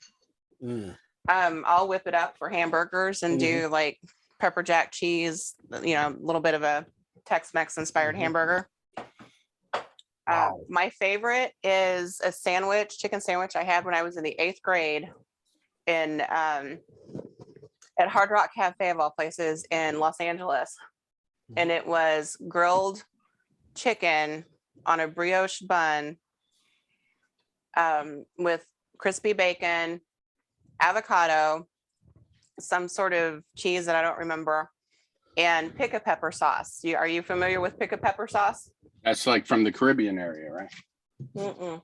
Mm. I'll whip it up for hamburgers and do Mm-hmm. like pepper jack cheese, a little bit of a Tex-Mex inspired Mhm. hamburger. Wow. My favorite is a chicken sandwich I had when I was in the 8th grade at Hard Rock Cafe of all places in Los Angeles. And it was grilled chicken on a brioche bun with crispy bacon, avocado, some sort of cheese that I don't remember, and pick a pepper sauce. Are you familiar with pick a pepper sauce? That's like from the Caribbean area, right? Mm-mm.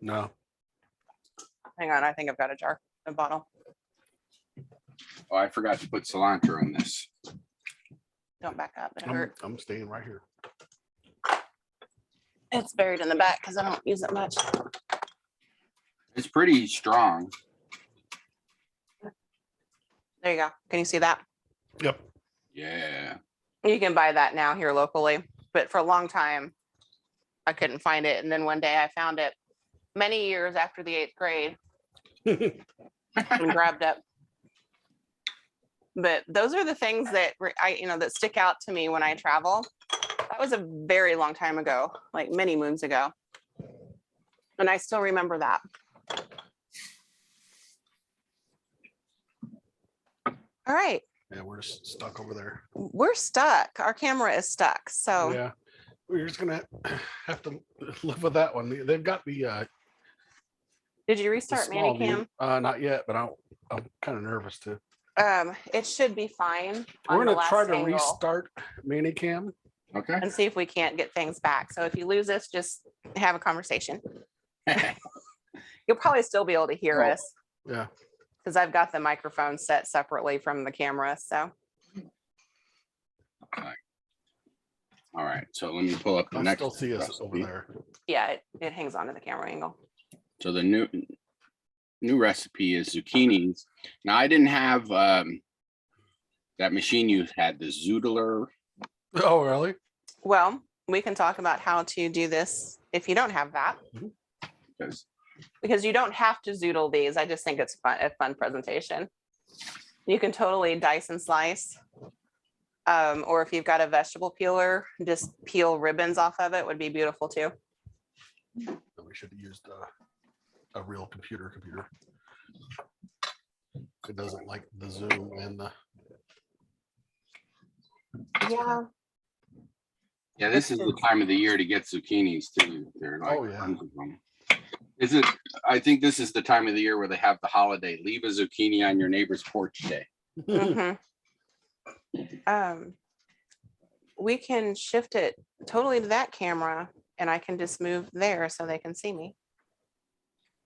No. Hang on, I think I've got a bottle. Oh, I forgot to put cilantro in this. Don't back up, it I'm, hurt. I'm staying right here. It's buried in the back because I don't use it much. It's pretty strong. There you go. Can you see that? Yep. Yeah. You can buy that now here locally, but for a long time, I couldn't find it. And then one day I found it many years after the 8th grade and grabbed it. But those are the things that that stick out to me when I travel. That was a very long time ago, like many moons ago. And I still remember that. All right. Yeah, we're just stuck over there. We're stuck. Our camera is stuck. So Yeah. We're just gonna have to live with that one. They've got the did you the restart small Manicam? view. Not yet, but I'm kind of nervous to. It should be fine We're on the gonna try last to angle restart Manicam. Okay. and see if we can't get things back. So if you lose us, just have a conversation. You'll probably still be able to hear Oh. us Yeah. because I've got the microphone set separately from the camera. So All right, so let me pull up the I next. still see us over recipe. there. yeah, it hangs on to the camera angle. So the new recipe is zucchinis. Now I didn't have that machine you had, the zoodler. Oh, really? Well, we can talk about how to do this if you don't have that, because you don't have to zoodle these. I just think it's a fun presentation. You can totally dice and slice. Or if you've got a vegetable peeler, just peel ribbons off of it would be beautiful too. We should have used a real computer. It doesn't like the Zoom and the. Yeah. Yeah, this is the time of the year to get zucchinis too. They're like Oh, yeah. tons of them. Is it? I think this is the time of the year where they have the holiday. Leave a zucchini on your neighbor's porch day. Mhm. We can shift it totally to that camera and I can just move there so they can see me.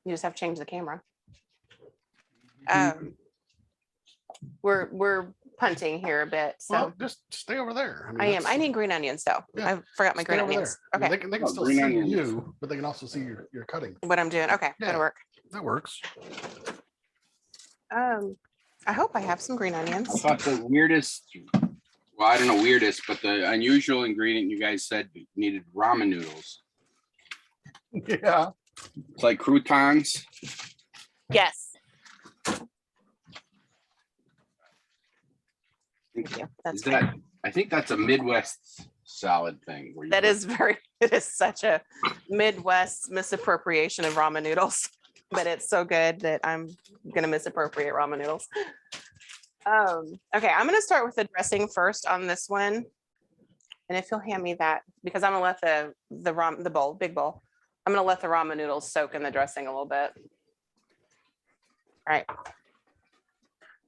You just have to change the camera. We're punting here a bit, so Well, just stay over there. I am. that's- I need green onions though. Yeah, I forgot my stay green over onions. there. I mean, Okay, they can Oh, still green see onions. you, but they can also see your cutting. what I'm doing. Okay, Yeah. that'll work. That works. I hope I have some green I onions. thought the weirdest, well, I don't know weirdest, but the unusual ingredient you guys said needed ramen noodles. Yeah. It's like croutons. Yes. Thank you. That's Is that? I think that's a Midwest salad thing. Where you That put- is very, it is such a Midwest misappropriation of ramen noodles, but it's so good that I'm gonna misappropriate ramen noodles. Okay, I'm gonna start with the dressing first on this one. And if you'll hand me that, because I'm gonna let the bowl, big bowl, I'm gonna let the ramen noodles soak in the dressing a little bit. All right.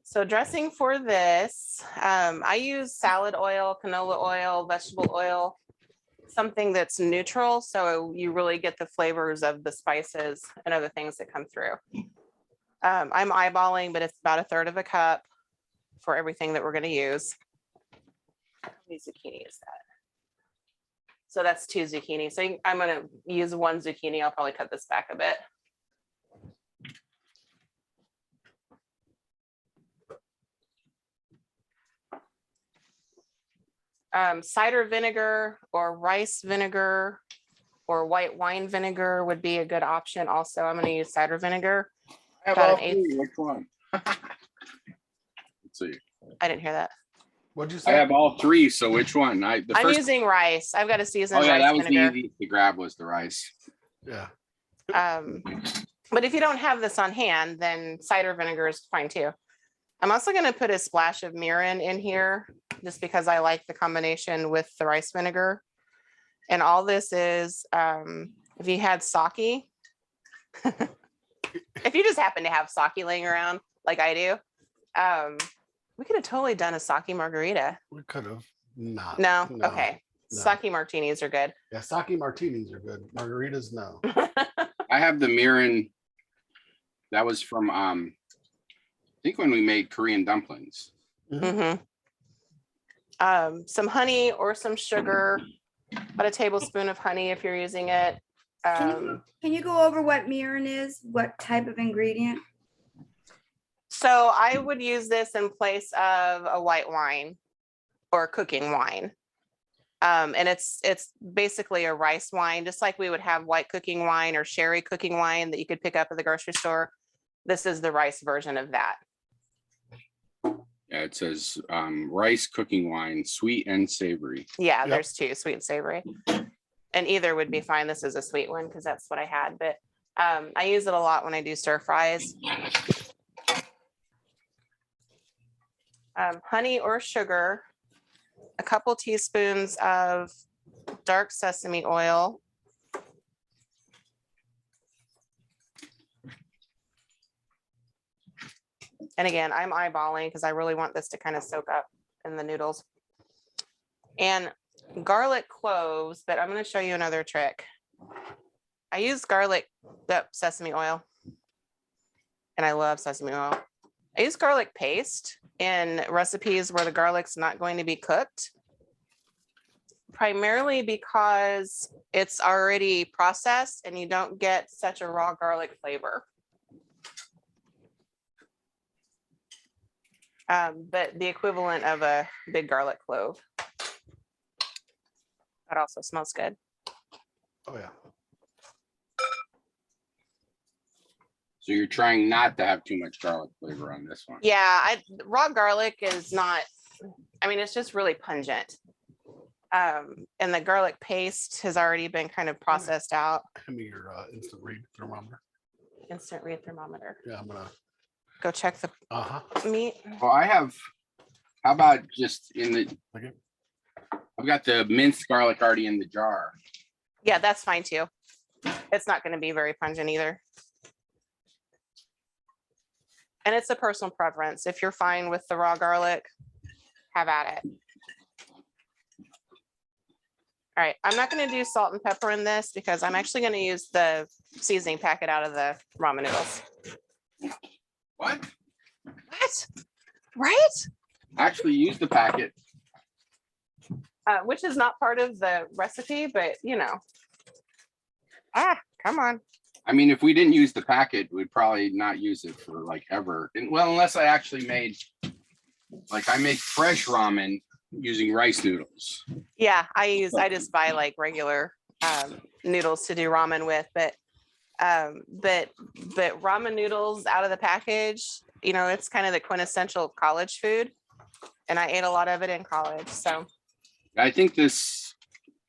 So dressing for this, I use salad oil, canola oil, vegetable oil, something that's neutral. So you really get the flavors of the spices and other things that come through. I'm eyeballing, but it's about 1/3 of a cup for everything that we're going to use. How many zucchini is that? So that's 2 zucchini. So I'm going to use 1 zucchini. I'll probably cut this back a bit. Cider vinegar or rice vinegar or white wine vinegar would be a good option. Also, I'm going to use cider vinegar. I have about all an eighth. three. Which one? Let's see. I didn't hear that. What'd you I say? have all 3. So which one? The I'm first. using rice. I've got a seasoned Oh yeah, rice that was the vinegar. easy to grab was the rice. Yeah. But if you don't have this on hand, then cider vinegar is fine too. I'm also going to put a splash of mirin in here just because I like the combination with the rice vinegar. And all this is, if you had sake, if you just happen to have sake laying around like I do, we could have totally done a sake margarita. We could have not. No? Okay. no. Sake martinis are good. Yeah, sake martinis are good. Margaritas, no. I have the mirin. That was from I think when we made Korean dumplings. Mhm. Some honey or some sugar, about a tablespoon of honey if you're using it. Can you go over what mirin is? What type of ingredient? So I would use this in place of a white wine or cooking wine. And it's basically a rice wine, just like we would have white cooking wine or sherry cooking wine that you could pick up at the grocery store. This is the rice version of that. Yeah, it says rice cooking wine, sweet and savory. Yeah, Yep. there's 2, sweet and savory. And either would be fine. This is a sweet one because that's what I had, but I use it a lot when I do stir fries. Honey or sugar, a couple teaspoons of dark sesame oil. And again, I'm eyeballing because I really want this to kind of soak up in the noodles. And garlic cloves, but I'm going to show you another trick. I use garlic, sesame oil. And I love sesame oil. I use garlic paste in recipes where the garlic's not going to be cooked, primarily because it's already processed and you don't get such a raw garlic flavor. But the equivalent of a big garlic clove. That also smells good. Oh, yeah. So you're trying not to have too much garlic flavor on this one. Yeah, raw garlic is not, I mean, it's just really pungent. And the garlic paste has already been kind of processed out. Hand me your instant read thermometer. Instant read thermometer. Yeah, I'm gonna. Go check the meat. Well, I have, how about just in the, Okay. I've got the minced garlic already in the jar. Yeah, that's fine too. It's not going to be very pungent either. And it's a personal preference. If you're fine with the raw garlic, have at it. All right, I'm not going to do salt and pepper in this because I'm actually going to use the seasoning packet out of the ramen noodles. What? What? Right? Actually use the packet. Which is not part of the recipe, but you know. Come on. I mean, if we didn't use the packet, we'd probably not use it for like ever. And well, unless I actually made, like I make fresh ramen using rice noodles. Yeah, I just buy like regular noodles to do ramen with, but ramen noodles out of the package, you know, it's kind of the quintessential college food. And I ate a lot of it in college. So I think this,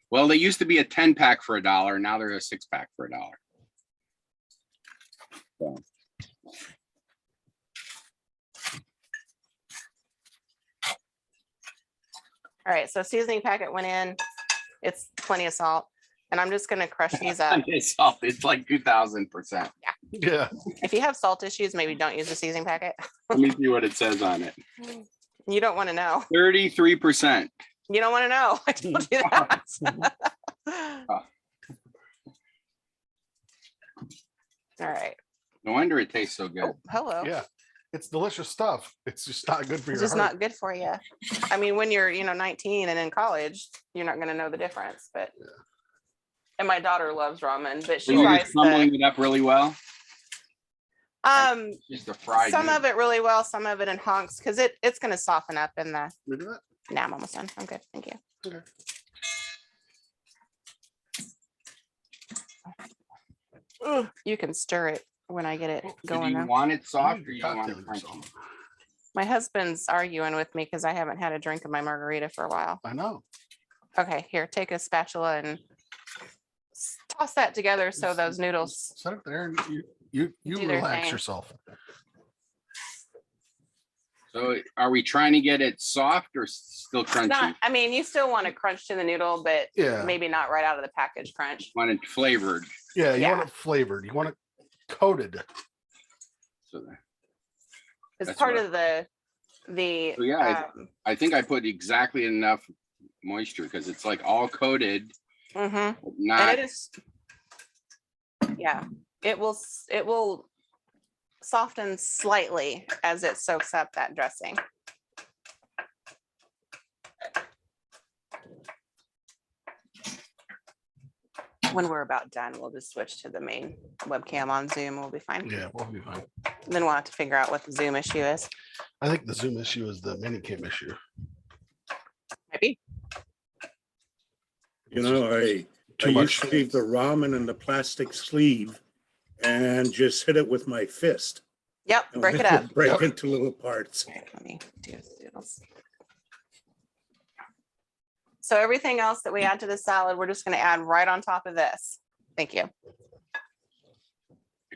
well, they used to be a 10-pack for $1. Now they're a 6-pack for $1. So. All right, so seasoning packet went in. It's plenty of salt. And I'm just gonna crush these up. It's salt. It's like 2000%. Yeah. If you have salt issues, maybe don't use the seasoning packet. Let me see what it says on it. You don't want to know. 33%. You don't want to know. I told you that. All right. No wonder it tastes so good. Oh, hello. Yeah. It's delicious stuff. It's just not good for It's your just heart. not good for you. I mean, when you're, 19 and in college, you're not going to know the difference. But and my daughter loves ramen, but she So you're buys just crumbling it up really well. Just a fried. some noodle. of it really well, some of it in hunks, because it's going to soften up in the. Look at that. Now I'm almost done. I'm good. Thank you. Okay. Ugh, you can stir it when I get it So do going. you Now. want it soft or you want Cocktail it crunchy? yourself. My husband's arguing with me because I haven't had a drink of my margarita for a while. I know. Okay, here, take a spatula and toss that together so those noodles. Set it there and you Do their relax thing. yourself. So are we trying to get it soft or still crunchy? Not, I mean, you still want to crunch to the noodle, but Yeah. maybe not right out of the package crunch. Want it flavored. Yeah. You Yeah. want it flavored. You want it coated. So that- It's That's part what- of the So yeah, I think I put exactly enough moisture because it's like all coated, and not it is, yeah, it will soften slightly as it soaks up that dressing. When we're about done, we'll just switch to the main webcam on Zoom. We'll be fine. Yeah, we'll be fine. Then we'll have to figure out what the Zoom issue is. I think the Zoom issue is the minicam issue. Maybe. You know, I Too used much. to leave the ramen in the plastic sleeve and just hit it with my fist. Yep, and break it let up. Break Yep. into little parts. Let me do this. So everything else that we add to the salad, we're just going to add right on top of this. Thank you.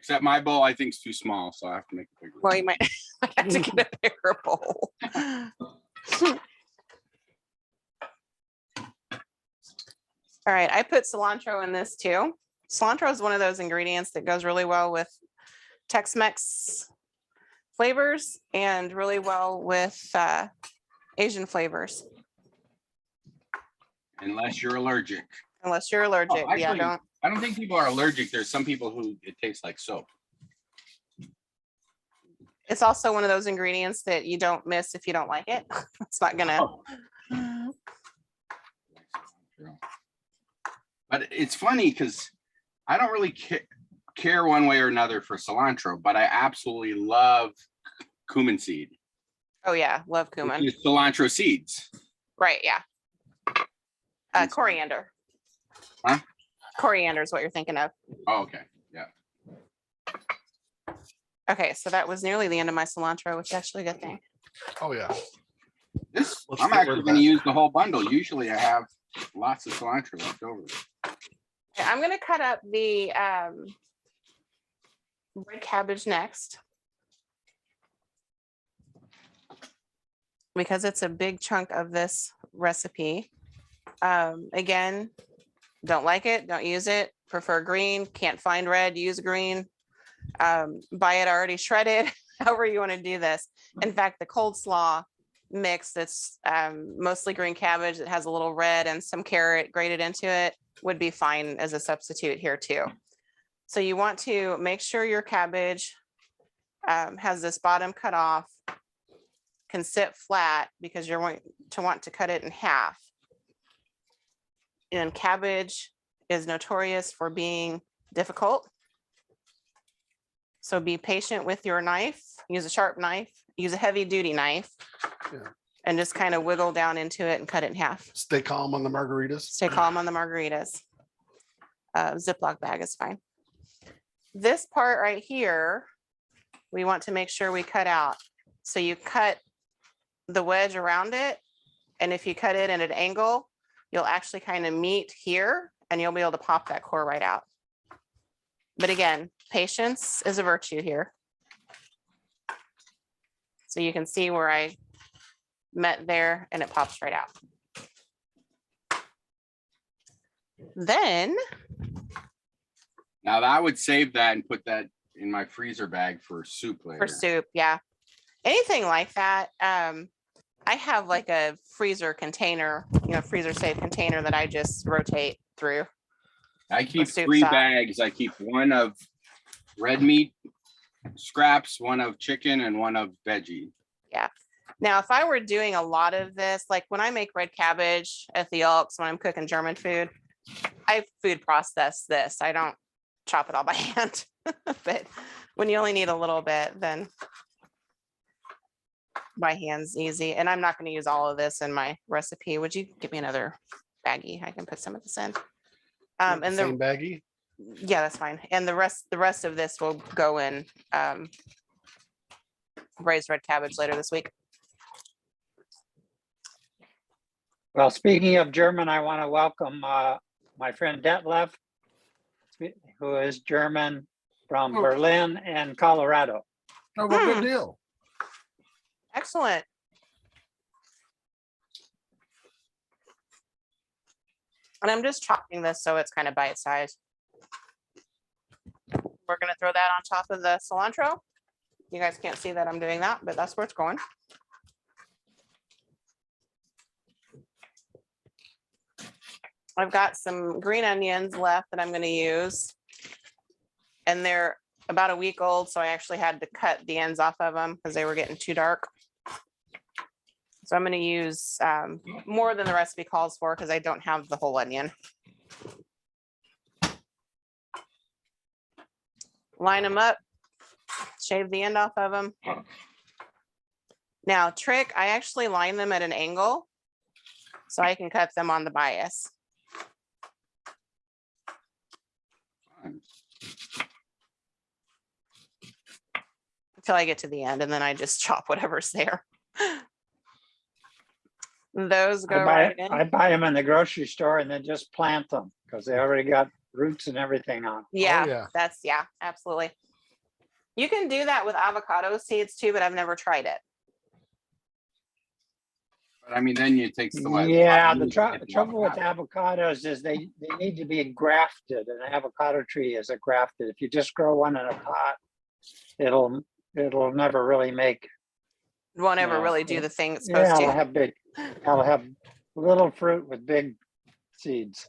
except my bowl I think is too small, so I have to make a bigger. Well, you might have to get a bigger bowl. All right, I put cilantro in this too. Cilantro is one of those ingredients that goes really well with Tex-Mex flavors and really well with Asian flavors, Unless you're allergic. unless you're allergic. Yeah, Actually, don't. I don't think people are allergic. There's some people who it tastes like soap. It's also one of those ingredients that you don't miss if you don't like it. It's not gonna. Oh. But it's funny because I don't really care one way or another for cilantro, but I absolutely love cumin seed. Oh yeah, love Which cumin. is cilantro seeds. Right, yeah. Coriander. Huh? Coriander is what you're thinking of. Oh, okay. Yeah. Okay, so that was nearly the end of my cilantro, which is actually a good thing. Oh, yeah. This Let's I'm get rid actually of going to that. use the whole bundle. Usually I have lots of cilantro left over. Okay, I'm gonna cut up the red cabbage next. Because it's a big chunk of this recipe. Again, don't like it, don't use it, prefer green, can't find red, use green. Buy it already shredded, however you want to do this. In fact, the coleslaw mix that's mostly green cabbage that has a little red and some carrot grated into it would be fine as a substitute here too. So you want to make sure your cabbage has this bottom cut off, can sit flat because you're going to want to cut it in half. And cabbage is notorious for being difficult. So be patient with your knife, use a sharp knife, use a heavy duty knife. Yeah. And just kind of wiggle down into it and cut it in half. Stay calm on the margaritas. Stay calm on the margaritas. Ziploc bag is fine. This part right here, we want to make sure we cut out. So you cut the wedge around it. And if you cut it at an angle, you'll actually kind of meet here and you'll be able to pop that core right out. But again, patience is a virtue here. So you can see where I met there and it pops right out. Then Now I would save that and put that in my freezer bag for soup later. for soup, yeah. Anything like that. I have like a freezer container, freezer safe container that I just rotate through. I keep soup 3 stock. bags. I keep one of red meat scraps, one of chicken, and one of veggie. Now, if I were doing a lot of this, like when I make red cabbage at the Elks, when I'm cooking German food, I food process this. I don't chop it all by hand. But when you only need a little bit, then by hand's easy. And I'm not going to use all of this in my recipe. Would you give me another baggie? I can put some of this in. And Same baggie. yeah, that's fine. And the rest of this will go in braised red cabbage later this week. Well, speaking of German, I want to welcome my friend Detlef, who is German from Berlin and Colorado. Oh, well, good deal. Excellent. And I'm just chopping this so it's kind of bite size. We're going to throw that on top of the cilantro. You guys can't see that I'm doing that, but that's where it's going. I've got some green onions left that I'm going to use. And they're about a week old, so I actually had to cut the ends off of them because they were getting too dark. So I'm going to use more than the recipe calls for because I don't have the whole onion. Line them up, shave the end off of them. Now, trick, I actually line them at an angle so I can cut them on the bias. Until I get to the end, and then I just chop whatever's there. Those go right in. I buy them in the grocery store and then just plant them because they already got roots and everything on. Yeah, yeah. that's, yeah, absolutely. You can do that with avocado seeds too, but I've never tried it. But I mean, then it takes the life. Yeah, the trouble with avocados is they need to be grafted. An avocado tree is a grafted. If you just grow one in a pot, it'll it'll never really make, Won't ever No. really do the thing it's yeah, supposed it'll to. have big, it'll have little fruit with big seeds.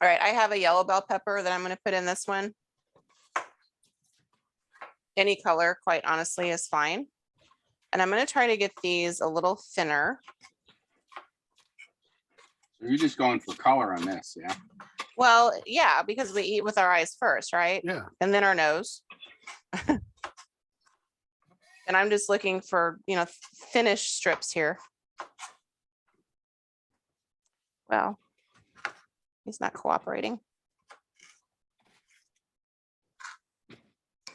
All right, I have a yellow bell pepper that I'm gonna put in this one. Any color, quite honestly, is fine. And I'm gonna try to get these a little thinner. You're just going for color on this, yeah? Well, yeah, because we eat with our eyes first, right? Yeah. And then our nose. And I'm just looking for, finished strips here. Well, he's not cooperating.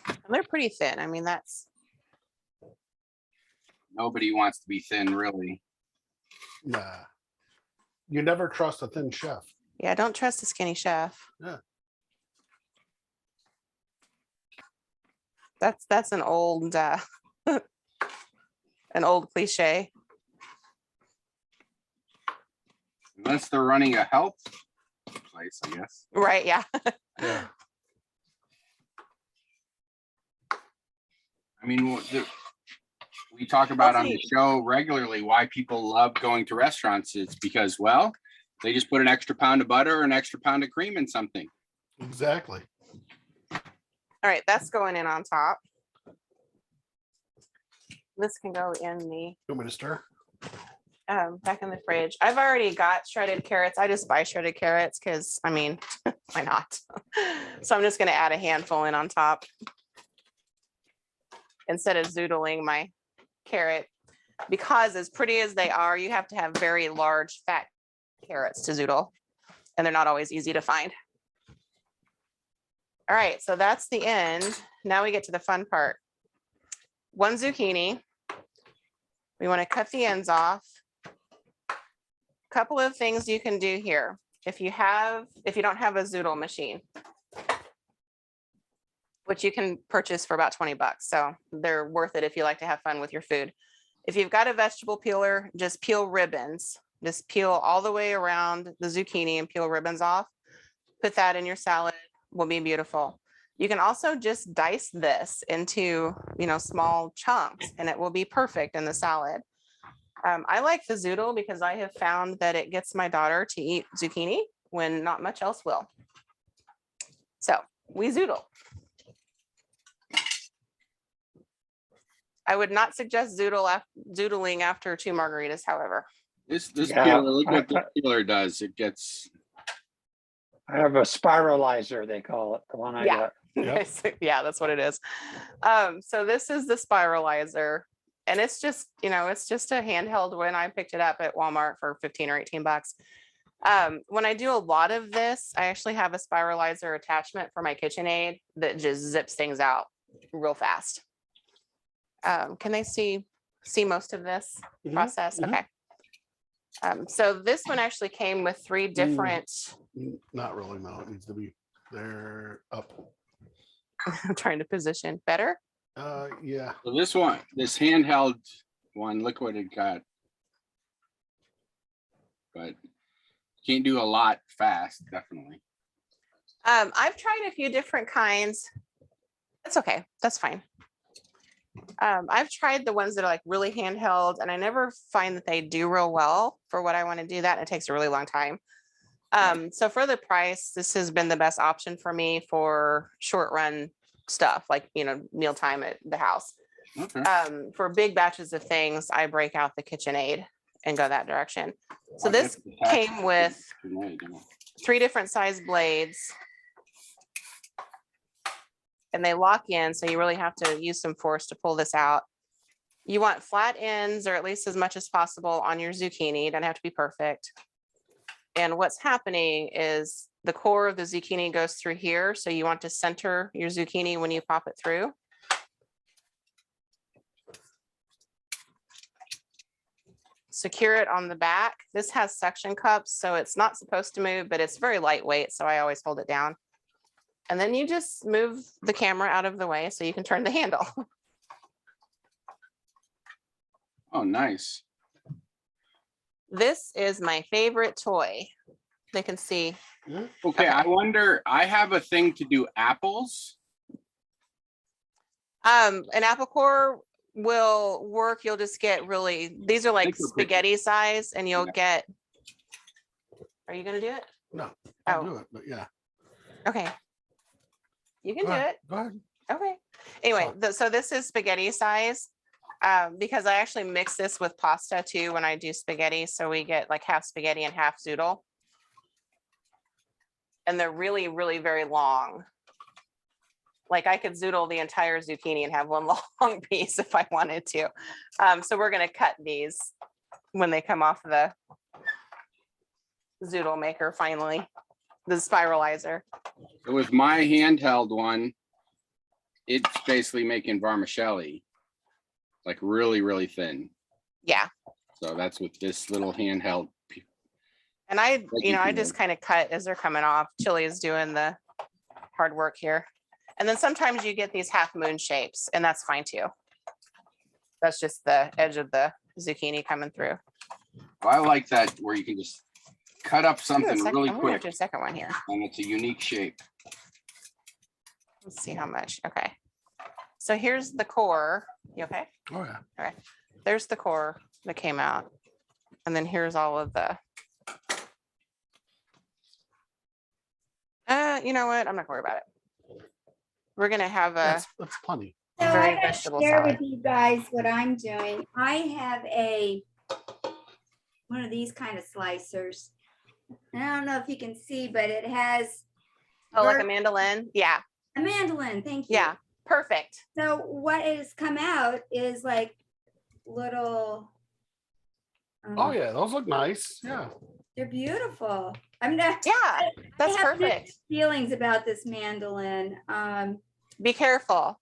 And they're pretty thin. I mean, that's, Nobody wants to be thin, really. Nah. You never trust a thin chef. yeah, don't trust a skinny chef. Yeah. That's an old, an old cliche. Unless they're running a health place, I guess. Right, yeah. Yeah. I mean, we talk about on the see. show regularly why people love going to restaurants. It's because, well, they just put an extra pound of butter or an extra pound of cream in something. Exactly. All right, that's going in on top. This can go in the You want me to stir? back in the fridge. I've already got shredded carrots. I just buy shredded carrots because, I mean, why not? So I'm just going to add a handful in on top instead of zoodling my carrot, because as pretty as they are, you have to have very large fat carrots to zoodle, and they're not always easy to find. All right, so that's the end. Now we get to the fun part. One zucchini. We want to cut the ends off. Couple of things you can do here. If you don't have a zoodle machine, which you can purchase for about 20 bucks. So they're worth it if you like to have fun with your food. If you've got a vegetable peeler, just peel ribbons. Just peel all the way around the zucchini and peel ribbons off. Put that in your salad, will be beautiful. You can also just dice this into, small chunks, and it will be perfect in the salad. I like the zoodle because I have found that it gets my daughter to eat zucchini when not much else will. So we zoodle. I would not suggest zoodling after 2 margaritas, however. This Yeah, peeler, look what the peeler does. It gets, I have a spiralizer, they call it, the one I Yeah. got. Yep. Yeah, that's what it is. So this is the spiralizer, and it's just, it's just a handheld one. I picked it up at Walmart for 15 or 18 bucks. When I do a lot of this, I actually have a spiralizer attachment for my KitchenAid that just zips things out real fast. Can they see most of this Mhm, process? mhm. Okay. So this one actually came with 3 different, Not really, no, it needs to be there up. I'm trying to position better. Yeah, so this handheld one, look what it got. But can't do a lot fast, definitely. I've tried a few different kinds. That's okay. That's fine. I've tried the ones that are like really handheld, and I never find that they do real well for what I want to do that. And it takes a really long time. So for the price, this has been the best option for me for short run stuff, like, mealtime at the house. Okay. For big batches of things, I break out the KitchenAid and go that direction. So I this guess the tax- came with 3 different size blades, and they lock in, so you really have to use some force to pull this out. You want flat ends, or at least as much as possible, on your zucchini. It doesn't have to be perfect. And what's happening is the core of the zucchini goes through here, so you want to center your zucchini when you pop it through. Secure it on the back. This has suction cups, so it's not supposed to move, but it's very lightweight, so I always hold it down. And then you just move the camera out of the way so you can turn the handle. Oh, nice. This is my favorite toy. they can see. Okay, I wonder, I have a thing to do apples. An apple core will work. You'll just get really, these are like Think we're pretty- spaghetti size and you'll Yeah. get, are you gonna do it? No, I'll Oh. do it, but yeah. Okay. You can Go do ahead, it. Go ahead. Okay. Anyway, so this is spaghetti size. Because I actually mix this with pasta too when I do spaghetti. So we get like half spaghetti and half zoodle. And they're really, really very long. Like I could zoodle the entire zucchini and have one long piece if I wanted to. So we're gonna cut these when they come off the zoodle maker finally, the spiralizer. With my handheld one, it's basically making vermicelli, like really, really thin. Yeah. So that's what this little handheld. And I you just can. kind of cut as they're coming off. Chili is doing the hard work here. And then sometimes you get these half moon shapes and that's fine too. That's just the edge of the zucchini coming through. I like that where you can just cut up something really I'm gonna quick do a second one here. and it's a unique shape. Let's see how much. Okay. So here's the core. You okay? Oh, yeah. There's the core that came out. And then here's all of the. You know what? I'm not gonna worry about it. We're gonna have a That's plenty. So very I gotta vegetable share salad. with you guys what I'm doing. I have one of these kind of slicers. And I don't know if you can see, but it has Oh, like a ver- mandolin? Yeah, a mandolin. Thank you. yeah, perfect. So what has come out is like little. Oh, yeah, those look nice. Yeah. They're beautiful. I'm not. Yeah, that's I have mixed perfect. feelings about this mandolin. Be careful.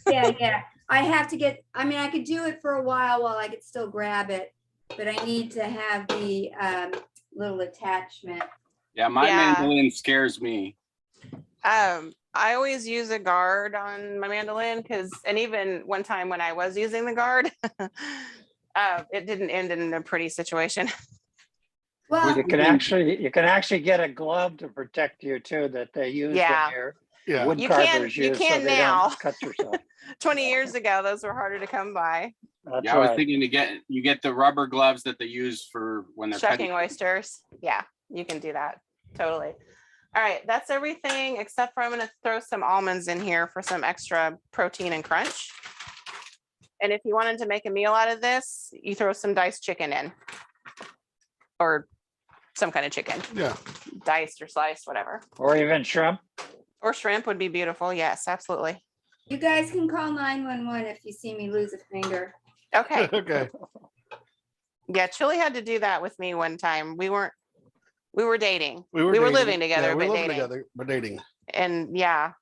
Yeah. I have to get, I mean, I could do it for a while I could still grab it, but I need to have the little attachment. Yeah, my Yeah. mandolin scares me. I always use a guard on my mandolin and even one time when I was using the guard, it didn't end in a pretty situation. Well, You can actually get a glove to protect you too that they use Yeah. in your Yeah. wood You can- carvers you use so can they now. don't cut yourself. 20 years ago, those were harder to come by. That's Yeah, I was right. thinking you get the rubber gloves that they use for when they're Shucking cutting. oysters. Yeah, you can do that. Totally. All right, that's everything except for I'm gonna throw some almonds in here for some extra protein and crunch. And if you wanted to make a meal out of this, you throw some diced chicken in. Or some kind of chicken, Yeah. diced or sliced, whatever. Or even shrimp. Or shrimp would be beautiful. Yes, absolutely. you guys can call 911 if you see me lose a finger. Okay. Okay. Yeah, Chili had to do that with me one time. We were dating. We were We were dating. living together, Yeah, we but were living dating. together, but dating. And yeah,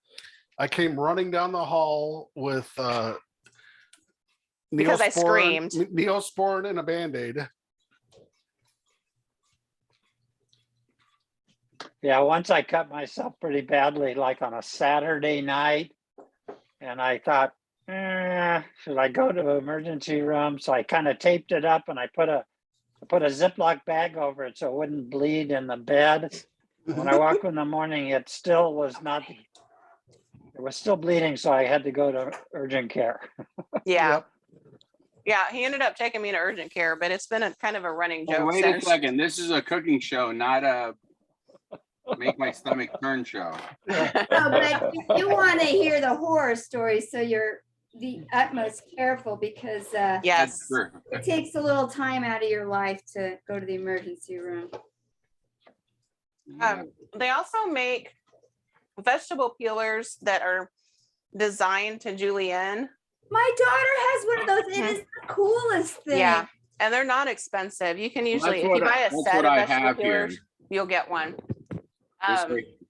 I came running down the hall with Because I Neosporin- screamed. Neosporin and a Band-Aid. Yeah, once I cut myself pretty badly, like on a Saturday night. And I thought, should I go to the emergency room? So I kind of taped it up and I put a Ziploc bag over it so it wouldn't bleed in the bed. When I woke up in the morning, it still was not, it was still bleeding. So I had to go to urgent care. yeah. Yep. Yeah, he ended up taking me to urgent care, but it's been a kind of a running Hey, joke wait since. a second. This is a cooking show, not a make my stomach turn show. No, but you want to hear the horror stories, so you're the utmost careful because Yes. That's true. it takes a little time out of your life to go to the emergency room. They also make vegetable peelers that are designed to julienne. My daughter has one of those. It is the coolest thing. Yeah, and they're not expensive. You can usually, if you buy a that's set what of I vegetable have here. peelers, you'll get one.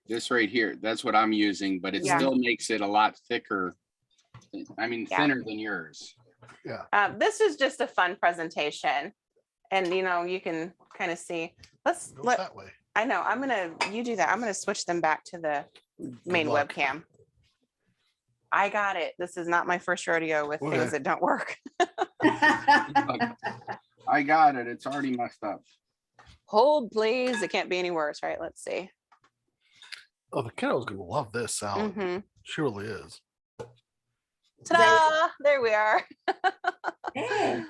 This right here, that's what I'm using, but it Yeah. still makes it a lot thicker. I mean, Yeah. thinner than yours. This is just a fun presentation. And you can kind of see, Goes that way. I know, you do that. I'm gonna switch them back to the main luck. webcam. I got it. This is not my first rodeo with Okay. things that don't work. I got it. It's already messed up. Hold, please. It can't be any worse, right? Let's see. Oh, the kiddo's gonna love this salad. Hmm. She really is. Ta-da! There we are. Hey,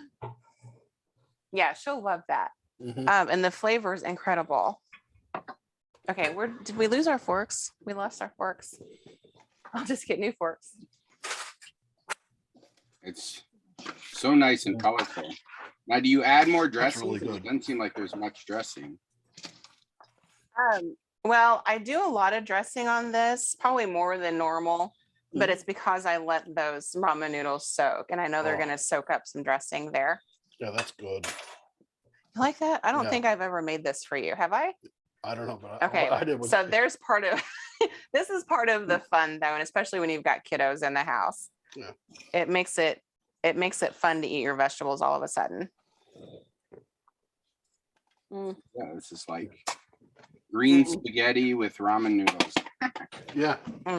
Yeah, she'll love that. Mhm. And the flavor is incredible. Okay, did we lose our forks? We lost our forks. I'll just get new forks. It's so nice and colorful. Now, do you add more That's dressing? really 'Cause good. It doesn't seem like there's much dressing. Well, I do a lot of dressing on this, probably more than normal, but it's because I let those ramen noodles soak, and I know they're Oh. gonna soak up some dressing there. Yeah, that's good. You like that? I don't Yeah. think I've ever made this for you, have I? I don't know, but Okay, I did. so there's part of this is part of the fun though, and especially when you've got kiddos in the house. Yeah. It makes it fun to eat your vegetables all of a sudden. Yeah, this is like green spaghetti with ramen noodles. Yeah,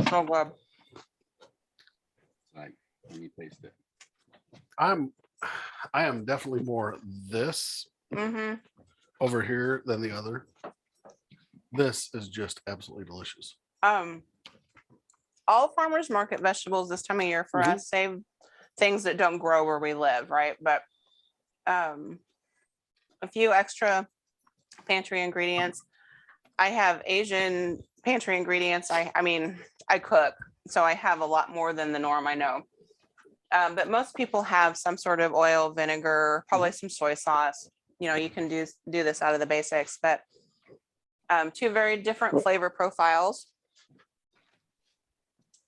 So good. It's like, let me taste it. I am definitely more this Hmm. over here than the other. This is just absolutely delicious. All farmers market vegetables this time of year for us, save things that don't grow where we live, right? But a few extra pantry ingredients. I have Asian pantry ingredients. I mean, I cook, so I have a lot more than the norm, I know. But most people have some sort of oil, vinegar, probably some soy sauce. You know, you can do this out of the basics, but two very different flavor profiles.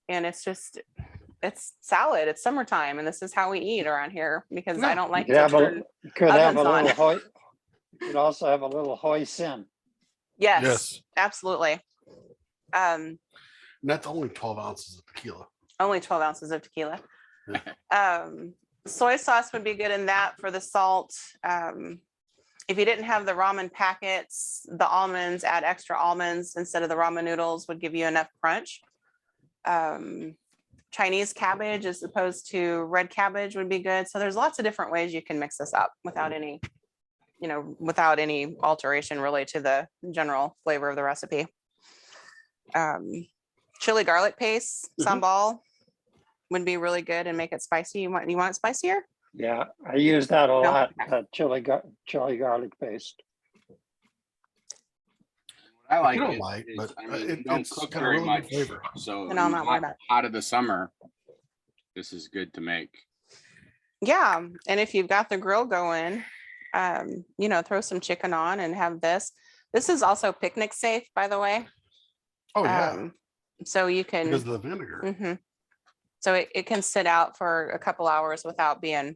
And it's salad. It's summertime, and this is how we eat around here because I don't like You to have turn could have a ovens on. little you could also have a little hoisin. Yes, absolutely. And that's only 12 ounces of tequila. Only 12 ounces of tequila. Soy sauce would be good in that for the salt. If you didn't have the ramen packets, the almonds, add extra almonds instead of the ramen noodles would give you enough crunch. Chinese cabbage as opposed to red cabbage would be good. So there's lots of different ways you can mix this up without any alteration really to the general flavor of the recipe. Chili garlic paste, sambal would be really good and make it spicy. You want it spicier? Yeah, I use that a No? lot. Chili garlic paste. I like don't it. like, is, but I mean, you don't it's cook got a very really good much, flavor. so And I'm not worried about it. hot of the summer, this is good to make. Yeah, and if you've got the grill going, throw some chicken on and have this. This is also picnic safe, by the way. Oh yeah, So you can, because of the vinegar. Mhm. So it can sit out for a couple hours without being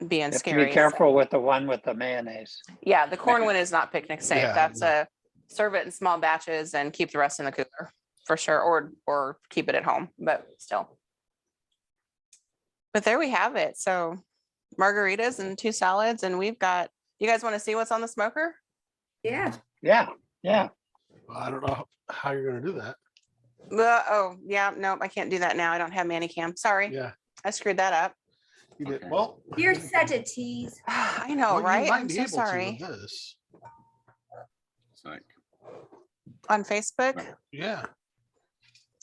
You have to scary. be careful with the one with the mayonnaise. Yeah, the corn one is not picnic safe. Yeah, That's no. serve it in small batches and keep the rest in the cooler for sure, or keep it at home, but still. But there we have it. So margaritas and 2 salads, and you guys want to see what's on the smoker? yeah. Yeah. I don't know how you're gonna do that. Oh, yeah, nope, I can't do that now. I don't have Manicam. Sorry, Yeah, I screwed that up. you did. Okay. Well, You're such a tease. I know, well, you right? might I'm be so able to sorry. with this. It's like, On Facebook, Yeah.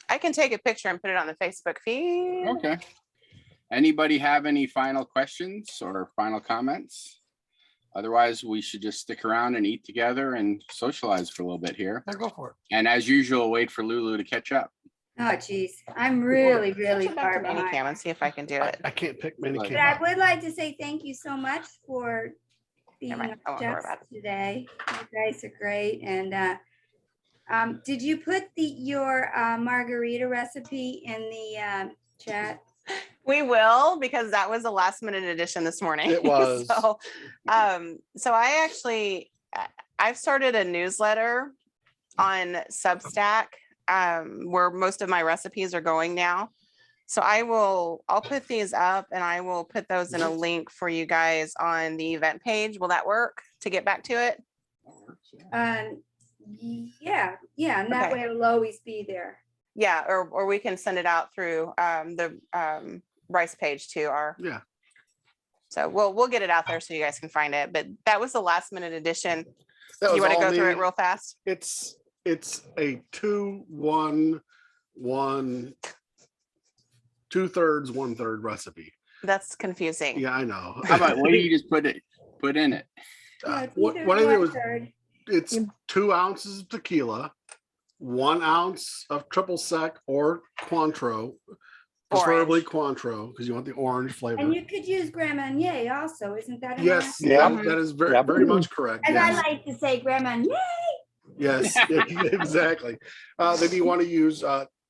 I can take a picture and put it on the Facebook feed. okay. Anybody have any final questions or final comments? Otherwise, we should just stick around and eat together and socialize for a little bit here. Yeah, go for it. And as usual, wait for Lulu to catch up. Oh, geez. I'm really, really Switch it back far to Manicam behind. and see if I can do it. I can't pick many. But But I would like to say thank you so much for being Never mind. I our won't worry chefs about it. today. You guys are great. And did you put your margarita recipe in the chat? We will, because that was a last minute addition this morning. It was. So I actually, I've started a newsletter on Substack where most of my recipes are going now. So I'll put these up and I will put those in a link for you guys on the event page. Will that work to get back to it? Yeah, and that Okay. way it'll always be there. Yeah, or we can send it out through the Rice page too. Yeah. So we'll get it out there so you guys can find it. But that was the last minute addition. That You was want to all go through me. it real fast? It's a 2-1-1, 2/3, 1/3 recipe. That's confusing. Yeah, I know. How about, what do you just put in it? No, it's What either I did was 1/3. it's 2 ounces of tequila, 1 ounce of triple sec or Cointreau, preferably Cointreau because you want the orange flavor. And you could use Grand Marnier also, isn't that? Yes, Yeah. that is very, Yep. very much correct. As I Yes, like to say, Grand Marnier. yes, exactly. Then you want to use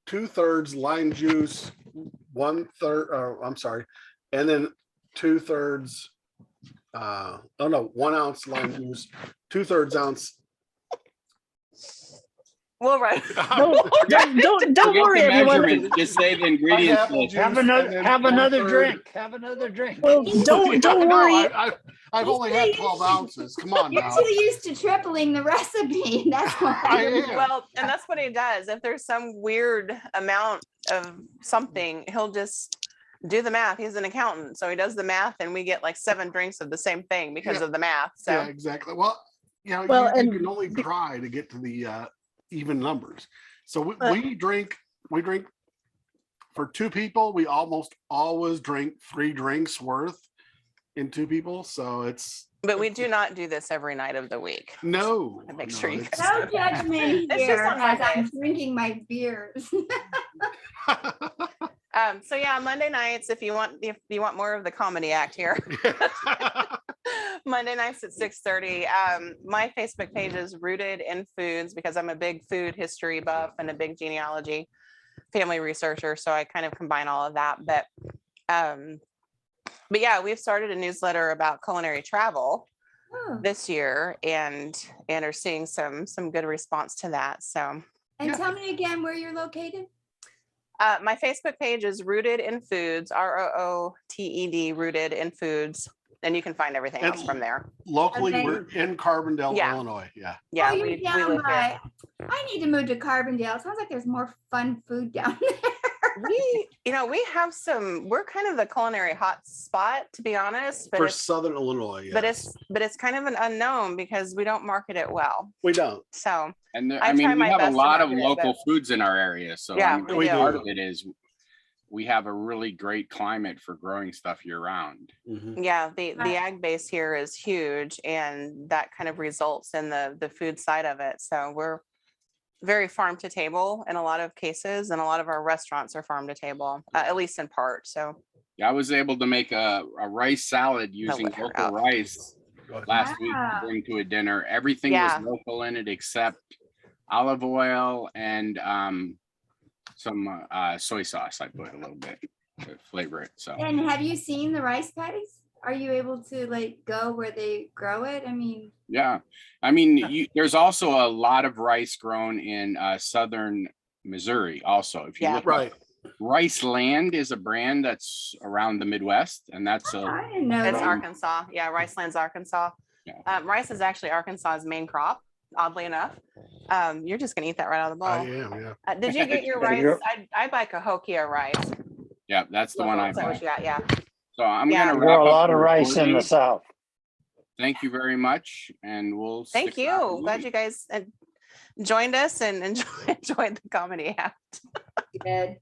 2/3 lime juice, 1/3. I'm sorry, and then 2/3. 1 ounce lime juice, 2/3 ounce. Well, right. Don't Forget worry, the everyone. measurements, just say the ingredients Pineapple list. juice, Have and another, then have another 1/3. drink. Have another drink. Well, don't I know, worry. I've only had 12 ounces. Come on You're now. too used to tripling the recipe. That's I why. am. Well, and that's what he does. If there's some weird amount of something, he'll just do the math. He's an accountant, so he does the math, and we get like 7 drinks of the same thing because Yeah. of the math. So Yeah, exactly. Well, Well, you and can only try to get to the even numbers. So Uh, we drink for 2 people. We almost always drink 3 drinks worth in 2 people. So it's but we do not do this every night of the week. no. To make no, sure you it's- No judgment It's just here on as I'm Mondays. drinking my beers. So yeah, Monday nights, if you want more of the comedy act here, Monday nights at 6:30. My Facebook page is Rooted in Foods because I'm a big food history buff and a big genealogy family researcher. So I kind of combine all of that. But yeah, we've started a newsletter about culinary travel Oh, this year and are seeing some good response to that. So and Yeah. tell me again where you're located. my Facebook page is Rooted in Foods, ROOTED, Rooted in Foods, and you can find everything And else from there. Locally, Okay. we're in Carbondale, Yeah. Illinois. Yeah. Yeah, Oh, you're we down live here. by. I need to move to Carbondale. It sounds like there's more fun food down there. We have we're kind of the culinary hot spot, to be honest, but For it's Southern Illinois. but Yes. it's kind of an unknown because we don't market it well. We don't. So And I I mean, try we my have a best to lot of market it, local but- foods in our area. So Yeah, I mean, we part do. of it is we have a really great climate for growing stuff year round. Mhm. yeah, the Right. ag base here is huge, and that kind of results in the food side of it. So we're very farm to table in a lot of cases, and a lot of our restaurants are farm to table, at least in part. So Yeah, I was able to make a rice salad using liquor local out. rice Go ahead. last week to Wow. bring to a dinner. Everything Yeah. was local in it except olive oil and some soy sauce. I put a little bit to flavor it. So And have you seen the rice paddies? Are you able to like go where they grow it? I mean, yeah, I mean, there's also a lot of rice grown in southern Missouri. Also, if you Yeah. look up, Right. Rice Land is a brand that's around the Midwest, and that's oh, a I didn't know it's that. Arkansas. Yeah, Riceland's Arkansas. Yeah. Rice is actually Arkansas's main crop, oddly enough. You're just gonna eat that right out of the I bowl. am. Yeah. Did you get your Yeah, rice? you're- I buy Cahokia rice. yeah, that's the one I Is that what buy. you got? Yeah. So I'm Yeah. gonna There are wrap a up lot the of rice in the recording. South. Thank you very much, and we'll. Thank stick around for you. the Glad movie. you guys joined us and enjoyed the comedy act. Good.